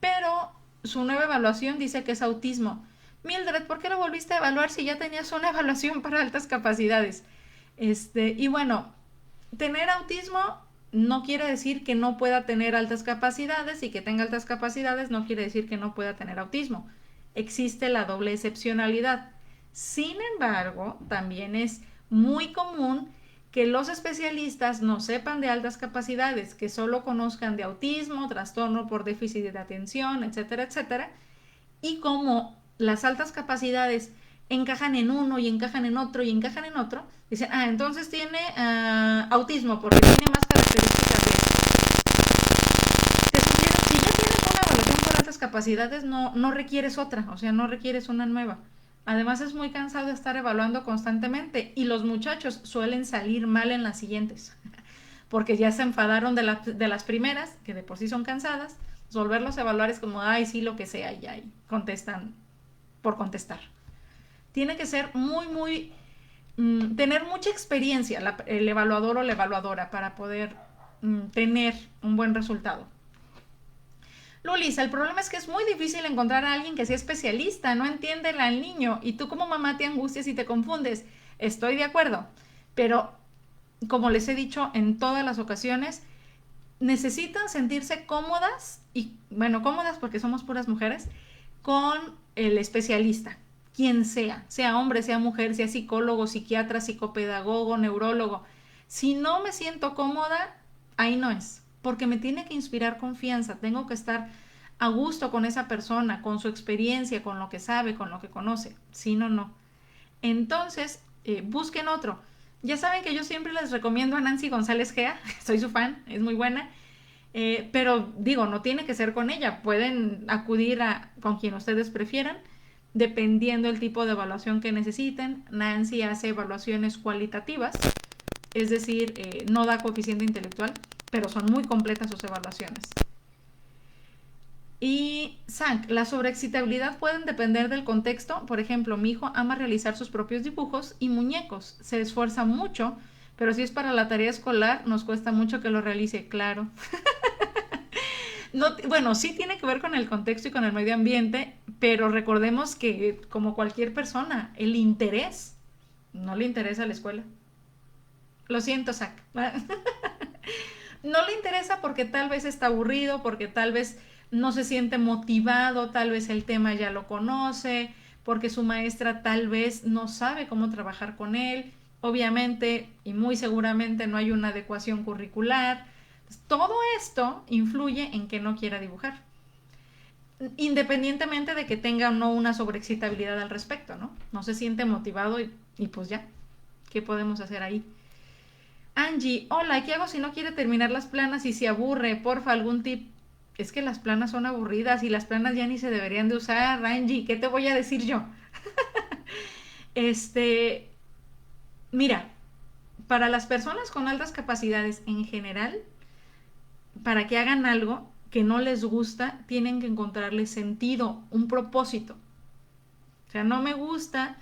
pero su nueva evaluación dice que es autismo. Mildred, ¿por qué lo volviste a evaluar si ya tenías una evaluación para altas capacidades? Y bueno, tener autismo no quiere decir que no pueda tener altas capacidades, y que tenga altas capacidades no quiere decir que no pueda tener autismo. Existe la doble excepcionalidad. Sin embargo, también es muy común que los especialistas no sepan de altas capacidades, que solo conozcan de autismo, trastorno por déficit de atención, etcétera, etcétera. Y como las altas capacidades encajan en uno y encajan en otro y encajan en otro, dicen, entonces tiene autismo porque tiene más características de... Te sugiero, si ya tienes una evaluación por altas capacidades, no requieres otra, o sea, no requieres una nueva. Además es muy cansado estar evaluando constantemente, y los muchachos suelen salir mal en las siguientes, porque ya se enfadaron de las primeras, que de por sí son cansadas. Volverlos a evaluar es como, ay, sí, lo que sea, y ahí contestan por contestar. Tiene que ser tener mucha experiencia el evaluador o la evaluadora para poder tener un buen resultado. Lulisa, el problema es que es muy difícil encontrar a alguien que sea especialista, no entiende al niño, y tú como mamá te angustias y te confundes. Estoy de acuerdo, pero como les he dicho en todas las ocasiones, necesitan sentirse cómodas, y bueno, cómodas porque somos puras mujeres, con el especialista, quien sea hombre, sea mujer, sea psicólogo, psiquiatra, psicopedagogo, neurólogo. Si no me siento cómoda, ahí no es, porque me tiene que inspirar confianza, tengo que estar a gusto con esa persona, con su experiencia, con lo que sabe, con lo que conoce. Si no, no. Entonces, busquen otro. Ya saben que yo siempre les recomiendo a Nancy González Gea, soy su fan, es muy buena. Pero digo, no tiene que ser con ella, pueden acudir con quien ustedes prefieran, dependiendo el tipo de evaluación que necesiten. Nancy hace evaluaciones cualitativas, es decir, no da coeficiente intelectual, pero son muy completas sus evaluaciones. Y Sank, la sobreexcitabilidad pueden depender del contexto. Por ejemplo, mi hijo ama realizar sus propios dibujos y muñecos, se esfuerza mucho, pero si es para la tarea escolar, nos cuesta mucho que lo realice, claro. No, bueno, sí tiene que ver con el contexto y con el medio ambiente, pero recordemos que, como cualquier persona, el interés no le interesa a la escuela. Lo siento, Zach. No le interesa porque tal vez está aburrido, porque tal vez no se siente motivado, tal vez el tema ya lo conoce, porque su maestra tal vez no sabe cómo trabajar con él. Obviamente y muy seguramente no hay una adecuación curricular. Todo esto influye en que no quiera dibujar, independientemente de que tenga o no una sobreexcitabilidad al respecto, ¿no? No se siente motivado y pues ya, ¿qué podemos hacer ahí? Angie, hola, ¿qué hago si no quiere terminar las planas y se aburre? Porfa, algún tip. Es que las planas son aburridas y las planas ya ni se deberían de usar, Angie, ¿qué te voy a decir yo? este, Mira, para las personas con altas capacidades en general, para que hagan algo que no les gusta, tienen que encontrarle sentido, un propósito. O sea, no me gusta,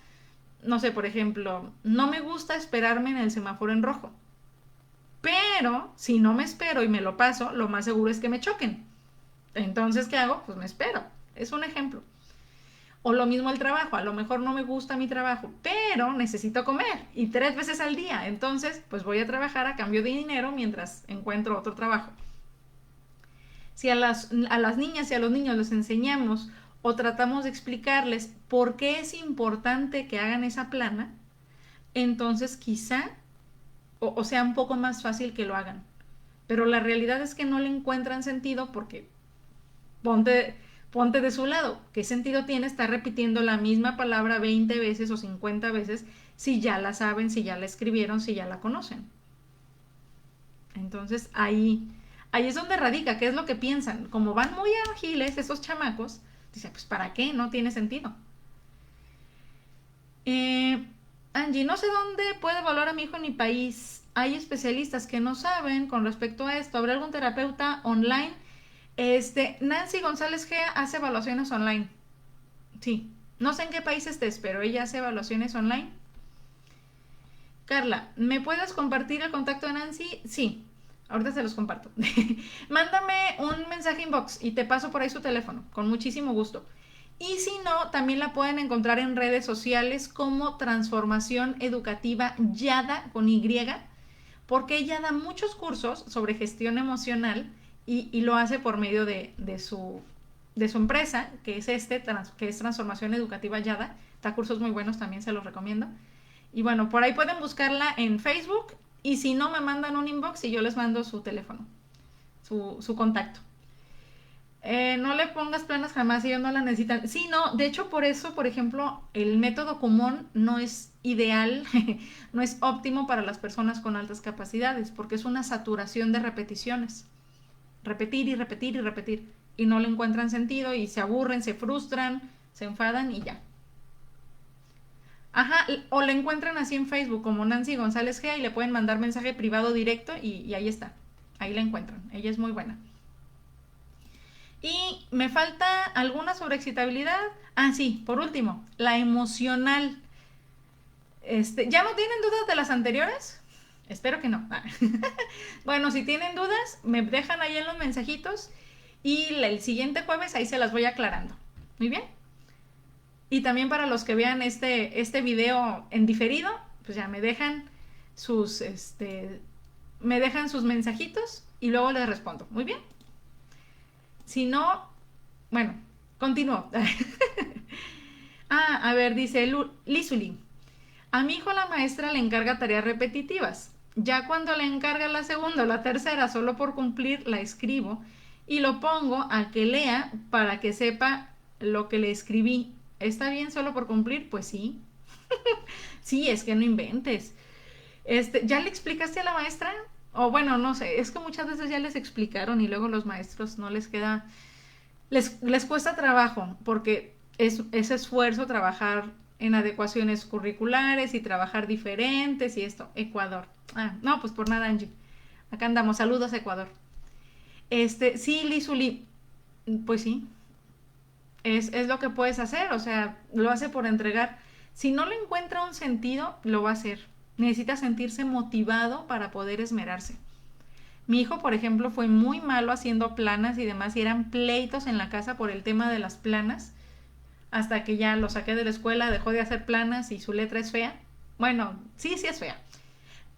no sé, por ejemplo, no me gusta esperarme en el semáforo en rojo. Pero si no me espero y me lo paso, lo más seguro es que me choquen. Entonces, ¿qué hago? Pues me espero. Es un ejemplo. O lo mismo el trabajo. A lo mejor no me gusta mi trabajo, pero necesito comer y 3 veces al día. Entonces, pues voy a trabajar a cambio de dinero mientras encuentro otro trabajo. Si a las niñas y a los niños les enseñamos o tratamos de explicarles por qué es importante que hagan esa plana, entonces quizá o sea un poco más fácil que lo hagan. pero la realidad es que no le encuentran sentido porque ponte, ponte de su lado. ¿Qué sentido tiene estar repitiendo la misma palabra 20 veces o 50 veces si ya la saben, si ya la escribieron, si ya la conocen? Entonces ahí es donde radica, qué es lo que piensan. Como van muy ágiles esos chamacos, dice, pues ¿para qué? No tiene sentido. Eh, Angie, no sé dónde puedo evaluar a mi hijo en mi país. Hay especialistas que no saben con respecto a esto. ¿Habrá algún terapeuta online? Nancy González Gea hace evaluaciones online. Sí. No sé en qué país estés, pero ella hace evaluaciones online. Carla, ¿me puedes compartir el contacto de Nancy? Sí. Ahorita se los comparto. Mándame un mensaje inbox y te paso por ahí su teléfono, con muchísimo gusto. Y si no, también la pueden encontrar en redes sociales como Transformación Educativa Yada con Y, porque ella da muchos cursos sobre gestión emocional y lo hace por medio de su empresa, que es que es Transformación Educativa Yada. Da cursos muy buenos, también se los recomiendo. Y bueno, por ahí pueden buscarla en Facebook y si no, me mandan un inbox y yo les mando su teléfono, su contacto. No le pongas planas jamás, ellos no la necesitan. Sí, no, de hecho por eso, por ejemplo, el método común no es ideal, no es óptimo para las personas con altas capacidades, porque es una saturación de repeticiones. Repetir y repetir y repetir. Y no le encuentran sentido y se aburren, se frustran, se enfadan y ya. Ajá, o le encuentran así en Facebook como Nancy González G y le pueden mandar mensaje privado directo y ahí está. Ahí la encuentran. Ella es muy buena. Y me falta alguna sobreexcitabilidad. Ah, sí, por último, la emocional. ¿Ya no tienen dudas de las anteriores? Espero que no. Bueno, si tienen dudas, me dejan ahí en los mensajitos y el siguiente jueves ahí se las voy aclarando. Muy bien. Y también para los que vean este video en diferido, pues ya me dejan sus mensajitos y luego les respondo. Muy bien. Si no, bueno, continúo. A ver, dice Lizuli. A mi hijo la maestra le encarga tareas repetitivas. Ya cuando le encarga la segunda o la tercera, solo por cumplir, la escribo y lo pongo a que lea para que sepa lo que le escribí. ¿Está bien solo por cumplir? Pues sí. Sí, es que no inventes. ¿Ya le explicaste a la maestra? O bueno, no sé, es que muchas veces ya les explicaron y luego los maestros no les queda, les cuesta trabajo porque es esfuerzo trabajar en adecuaciones curriculares y trabajar diferentes y esto. Ecuador. No, pues por nada, Angie. Acá andamos. Saludos, Ecuador. Sí, Lizuli, pues sí, es lo que puedes hacer, o sea, lo hace por entregar. Si no le encuentra un sentido, lo va a hacer. Necesita sentirse motivado para poder esmerarse. Mi hijo, por ejemplo, fue muy malo haciendo planas y demás, y eran pleitos en la casa por el tema de las planas, hasta que ya lo saqué de la escuela, dejó de hacer planas y su letra es fea. Bueno, sí, sí es fea.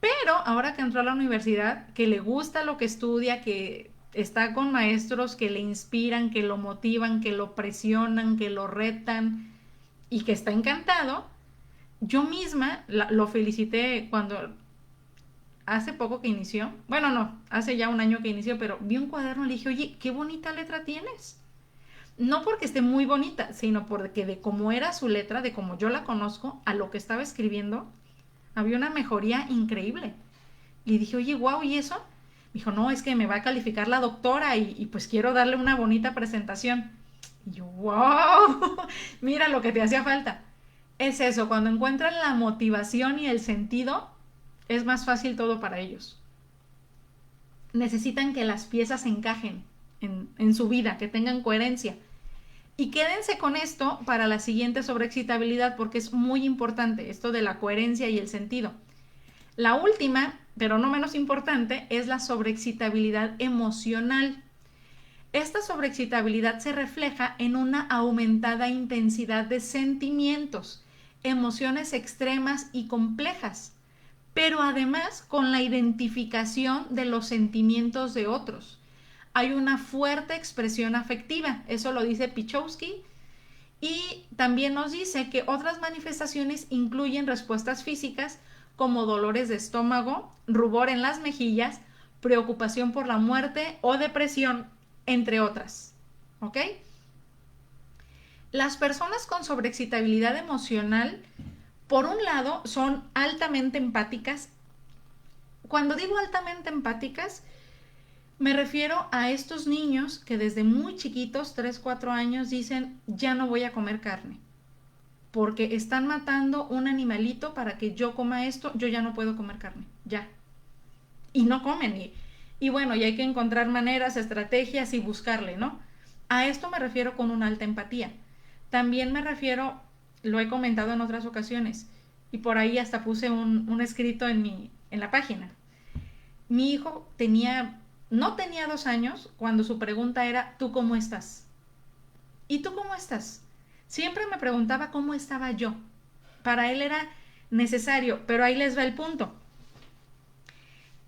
Pero ahora que entró a la universidad, que le gusta lo que estudia, que está con maestros que le inspiran, que lo motivan, que lo presionan, que lo retan y que está encantado, yo misma lo felicité cuando hace poco que inició, bueno, no, hace ya un año que inició, pero vi un cuaderno y le dije, oye, qué bonita letra tienes. No porque esté muy bonita, sino porque de cómo era su letra, de cómo yo la conozco, a lo que estaba escribiendo, había una mejoría increíble. Y dije, oye, wow, ¿y eso? Me dijo, no, es que me va a calificar la doctora y pues quiero darle una bonita presentación. Y yo, wow, mira lo que te hacía falta. Es eso, cuando encuentran la motivación y el sentido, es más fácil todo para ellos. Necesitan que las piezas encajen en su vida, que tengan coherencia. Y quédense con esto para la siguiente sobreexcitabilidad porque es muy importante esto de la coherencia y el sentido. La última, pero no menos importante, es la sobreexcitabilidad emocional. Esta sobreexcitabilidad se refleja en una aumentada intensidad de sentimientos, emociones extremas y complejas, pero además con la identificación de los sentimientos de otros. Hay una fuerte expresión afectiva, eso lo dice Pichowski, y también nos dice que otras manifestaciones incluyen respuestas físicas como dolores de estómago, rubor en las mejillas, preocupación por la muerte o depresión, entre otras. ¿Ok? Las personas con sobreexcitabilidad emocional, por un lado, son altamente empáticas. Cuando digo altamente empáticas, me refiero a estos niños que desde muy chiquitos, 3, 4 años, dicen, ya no voy a comer carne, porque están matando un animalito para que yo coma esto, yo ya no puedo comer carne, ya. Y no comen. Y bueno, y hay que encontrar maneras, estrategias y buscarle, ¿no? A esto me refiero con una alta empatía. También me refiero, lo he comentado en otras ocasiones, y por ahí hasta puse un escrito en la página. Mi hijo no tenía 2 años cuando su pregunta era, ¿tú cómo estás? ¿Y tú cómo estás? Siempre me preguntaba cómo estaba yo. Para él era necesario, pero ahí les va el punto.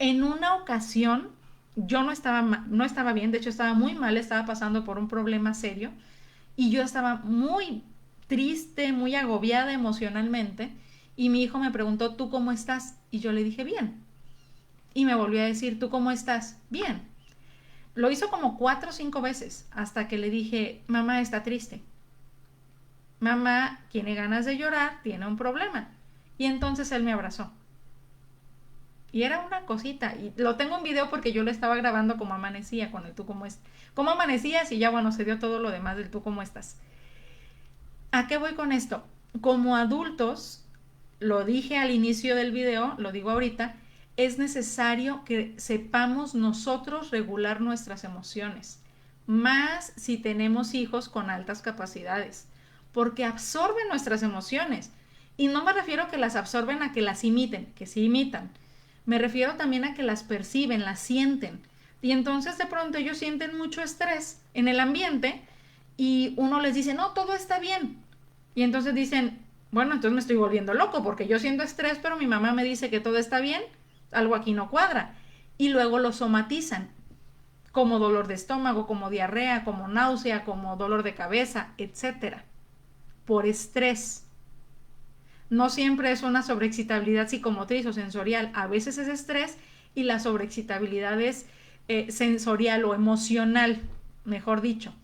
En una ocasión, yo no estaba bien, de hecho estaba muy mal, estaba pasando por un problema serio y yo estaba muy triste, muy agobiada emocionalmente y mi hijo me preguntó, ¿tú cómo estás? Y yo le dije, bien. Y me volvió a decir, ¿tú cómo estás? Bien. Lo hizo como 4 o 5 veces hasta que le dije, mamá está triste. Mamá tiene ganas de llorar, tiene un problema. Y entonces él me abrazó. Y era una cosita. Y lo tengo en video porque yo lo estaba grabando como amanecía con el tú cómo es. ¿Cómo amanecías? Y ya bueno, se dio todo lo demás del tú cómo estás. ¿A qué voy con esto? Como adultos, lo dije al inicio del video, lo digo ahorita, es necesario que sepamos nosotros regular nuestras emociones, más si tenemos hijos con altas capacidades, porque absorben nuestras emociones. Y no me refiero a que las absorben a que las imiten, que sí imitan. Me refiero también a que las perciben, las sienten. Y entonces de pronto ellos sienten mucho estrés en el ambiente y uno les dice, no, todo está bien. Y entonces dicen, bueno, entonces me estoy volviendo loco porque yo siento estrés, pero mi mamá me dice que todo está bien, algo aquí no cuadra. Y luego lo somatizan, como dolor de estómago, como diarrea, como náusea, como dolor de cabeza, etcétera, por estrés. No siempre es una sobreexcitabilidad psicomotriz o sensorial, a veces es estrés y la sobreexcitabilidad es sensorial o emocional, mejor dicho,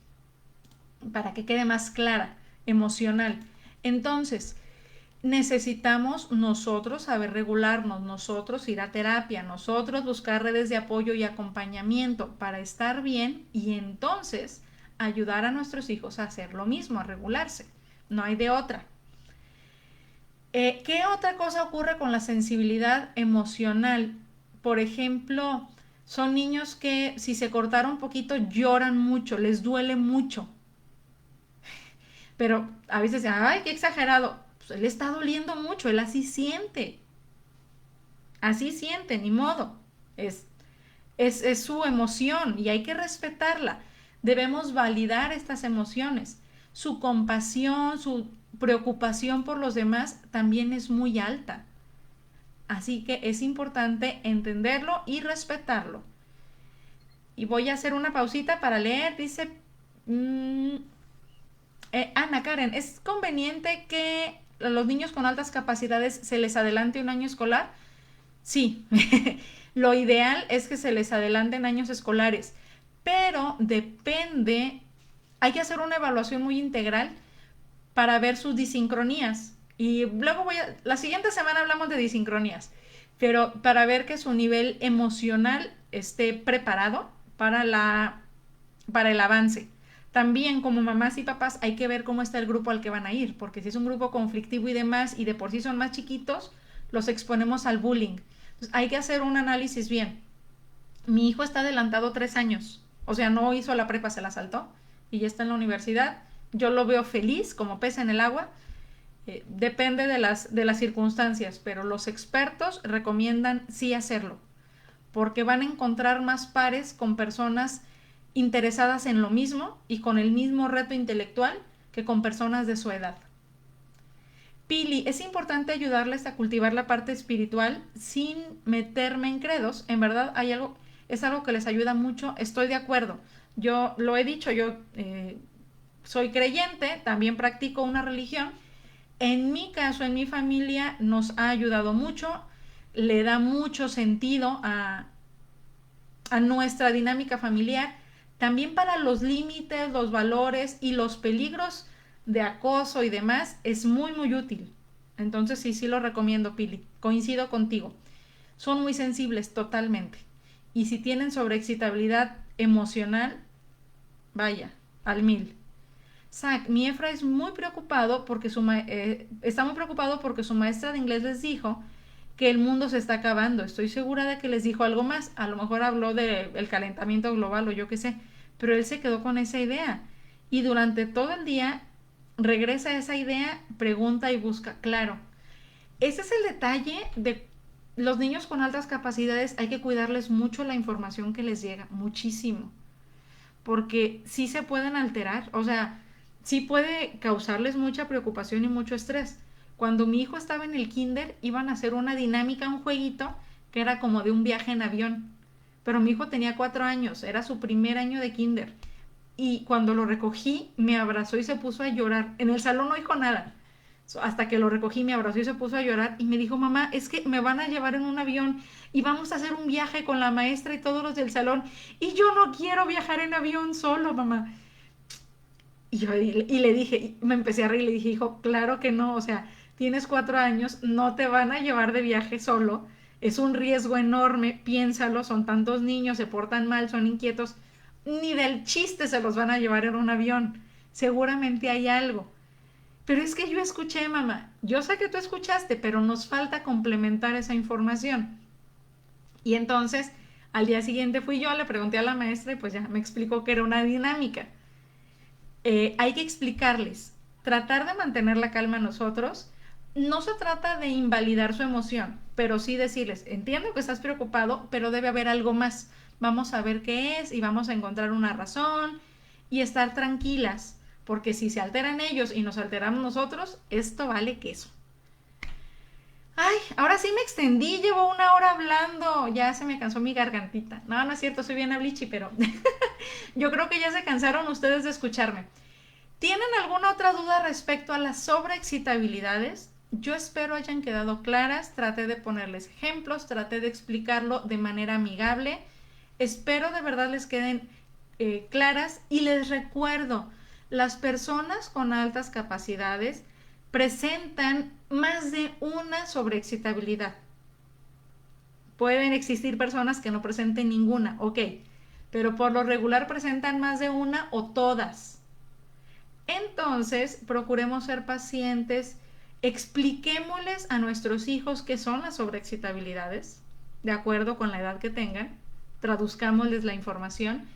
para que quede más clara, emocional. Entonces, necesitamos nosotros saber regularnos, nosotros ir a terapia, nosotros buscar redes de apoyo y acompañamiento para estar bien y entonces ayudar a nuestros hijos a hacer lo mismo, a regularse. No hay de otra. ¿Qué otra cosa ocurre con la sensibilidad emocional? Por ejemplo, son niños que si se cortaron un poquito lloran mucho, les duele mucho. Pero a veces dicen, ay, qué exagerado. Pues él está doliendo mucho, él así siente, ni modo. Es, es su emoción y hay que respetarla. Debemos validar estas emociones. Su compasión, su preocupación por los demás también es muy alta. Así que es importante entenderlo y respetarlo. Y voy a hacer una pausita para leer. Dice Ana Karen, ¿es conveniente que a los niños con altas capacidades se les adelante un año escolar? Sí, lo ideal es que se les adelanten años escolares, pero depende, hay que hacer una evaluación muy integral para ver sus disincronías. Y luego la siguiente semana hablamos de disincronías, pero para ver que su nivel emocional esté preparado para el avance. También como mamás y papás hay que ver cómo está el grupo al que van a ir, porque si es un grupo conflictivo y demás y de por sí son más chiquitos, los exponemos al bullying. Entonces, hay que hacer un análisis bien. Mi hijo está adelantado 3 años, o sea, no hizo la prepa, se la saltó y ya está en la universidad. Yo lo veo feliz, como pez en el agua. Depende de las circunstancias, pero los expertos recomiendan sí hacerlo, porque van a encontrar más pares con personas interesadas en lo mismo y con el mismo reto intelectual que con personas de su edad. Pili, es importante ayudarles a cultivar la parte espiritual sin meterme en credos. En verdad es algo que les ayuda mucho. Estoy de acuerdo. Yo lo he dicho, yo soy creyente, también practico una religión. En mi caso, en mi familia, nos ha ayudado mucho, le da mucho sentido a nuestra dinámica familiar, también para los límites, los valores y los peligros de acoso y demás, es muy, muy útil. Entonces sí lo recomiendo, Pili. Coincido contigo. Son muy sensibles totalmente. Y si tienen sobreexcitabilidad emocional, vaya, al mil. Zach, mi Efra es muy preocupado porque está muy preocupado porque su maestra de inglés les dijo que el mundo se está acabando. Estoy segura de que les dijo algo más. A lo mejor habló del calentamiento global o yo qué sé. Pero él se quedó con esa idea. Y durante todo el día regresa a esa idea, pregunta y busca. Claro, ese es el detalle de los niños con altas capacidades. Hay que cuidarles mucho la información que les llega. Muchísimo. Porque sí se pueden alterar. O sea, sí puede causarles mucha preocupación y mucho estrés. Cuando mi hijo estaba en el kinder, iban a hacer una dinámica, un jueguito, que era como de un viaje en avión. Pero mi hijo tenía 4 años, era su primer año de kinder. Y cuando lo recogí, me abrazó y se puso a llorar. En el salón no dijo nada. Hasta que lo recogí, me abrazó y se puso a llorar. Y me dijo, mamá, es que me van a llevar en un avión y vamos a hacer un viaje con la maestra y todos los del salón. Y yo no quiero viajar en avión solo, mamá. Y le dije, y me empecé a reír, le dije, hijo, claro que no, o sea, tienes 4 años, no te van a llevar de viaje solo, es un riesgo enorme, piénsalo, son tantos niños, se portan mal, son inquietos, ni del chiste se los van a llevar en un avión, seguramente hay algo. Pero es que yo escuché, mamá, yo sé que tú escuchaste, pero nos falta complementar esa información. Y entonces, al día siguiente fui yo, le pregunté a la maestra y pues ya me explicó que era una dinámica. Hay que explicarles, tratar de mantener la calma nosotros. No se trata de invalidar su emoción, pero sí decirles, entiendo que estás preocupado, pero debe haber algo más. Vamos a ver qué es y vamos a encontrar una razón y estar tranquilas, porque si se alteran ellos y nos alteramos nosotros, esto vale queso. Ay, ahora sí me extendí, llevo 1 hora hablando, ya se me cansó mi gargantita. No, no es cierto, soy bien hablichi, pero yo creo que ya se cansaron ustedes de escucharme. ¿Tienen alguna otra duda respecto a las sobreexcitabilidades? Yo espero hayan quedado claras, traté de ponerles ejemplos, traté de explicarlo de manera amigable. Espero de verdad les queden claras y les recuerdo, las personas con altas capacidades presentan más de una sobreexcitabilidad. Pueden existir personas que no presenten ninguna, ok, pero por lo regular presentan más de una o todas. Entonces, procuremos ser pacientes, expliquémosles a nuestros hijos qué son las sobreexcitabilidades, de acuerdo con la edad que tengan, traduzcámosles la información,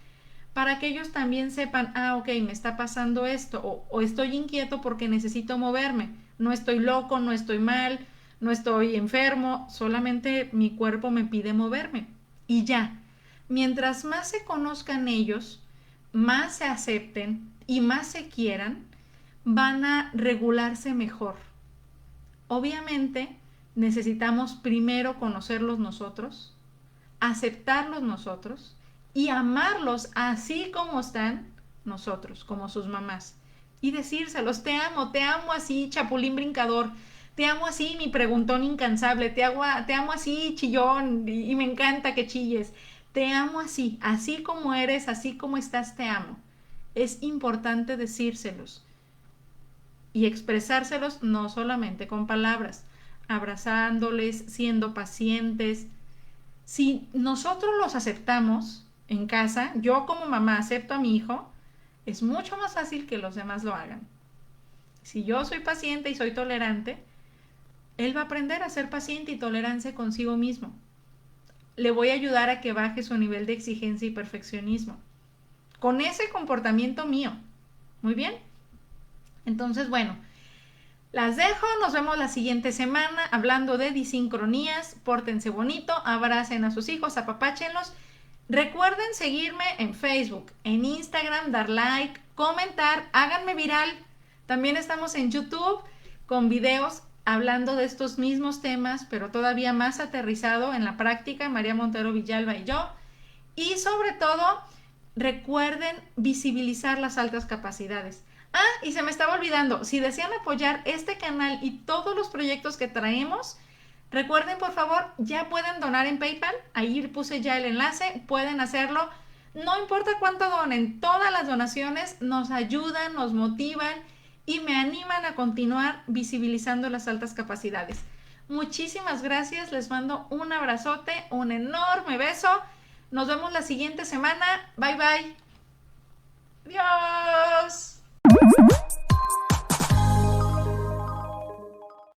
para que ellos también sepan, ok, me está pasando esto, o estoy inquieto porque necesito moverme, no estoy loco, no estoy mal, no estoy enfermo, solamente mi cuerpo me pide moverme. Y ya, mientras más se conozcan ellos, más se acepten y más se quieran, van a regularse mejor. Obviamente, necesitamos primero conocerlos nosotros, aceptarlos nosotros y amarlos así como están nosotros, como sus mamás. Y decírselos, te amo así, chapulín brincador, te amo así, mi preguntón incansable, te amo así, chillón, y me encanta que chilles. Te amo así, así como eres, así como estás, te amo. Es importante decírselos y expresárselos no solamente con palabras, abrazándoles, siendo pacientes. Si nosotros los aceptamos en casa, yo como mamá acepto a mi hijo, es mucho más fácil que los demás lo hagan. Si yo soy paciente y soy tolerante, él va a aprender a ser paciente y tolerante consigo mismo. Le voy a ayudar a que baje su nivel de exigencia y perfeccionismo. Con ese comportamiento mío. Muy bien. Entonces, bueno, las dejo. Nos vemos la siguiente semana hablando de disincronías. Pórtense bonito, abracen a sus hijos, apapáchenlos. Recuerden seguirme en Facebook, en Instagram, dar like, comentar, háganme viral. También estamos en YouTube con videos hablando de estos mismos temas, pero todavía más aterrizado en la práctica, María Montero Villalba y yo. Y sobre todo, recuerden visibilizar las altas capacidades. Y se me estaba olvidando, si desean apoyar este canal y todos los proyectos que traemos, Recuerden, por favor, ya pueden donar en PayPal. Ahí puse ya el enlace. Pueden hacerlo. No importa cuánto donen, todas las donaciones nos ayudan, nos motivan y me animan a continuar visibilizando las altas capacidades. Muchísimas gracias, les mando un abrazote, un enorme beso. Nos vemos la siguiente semana. Bye bye. Adiós.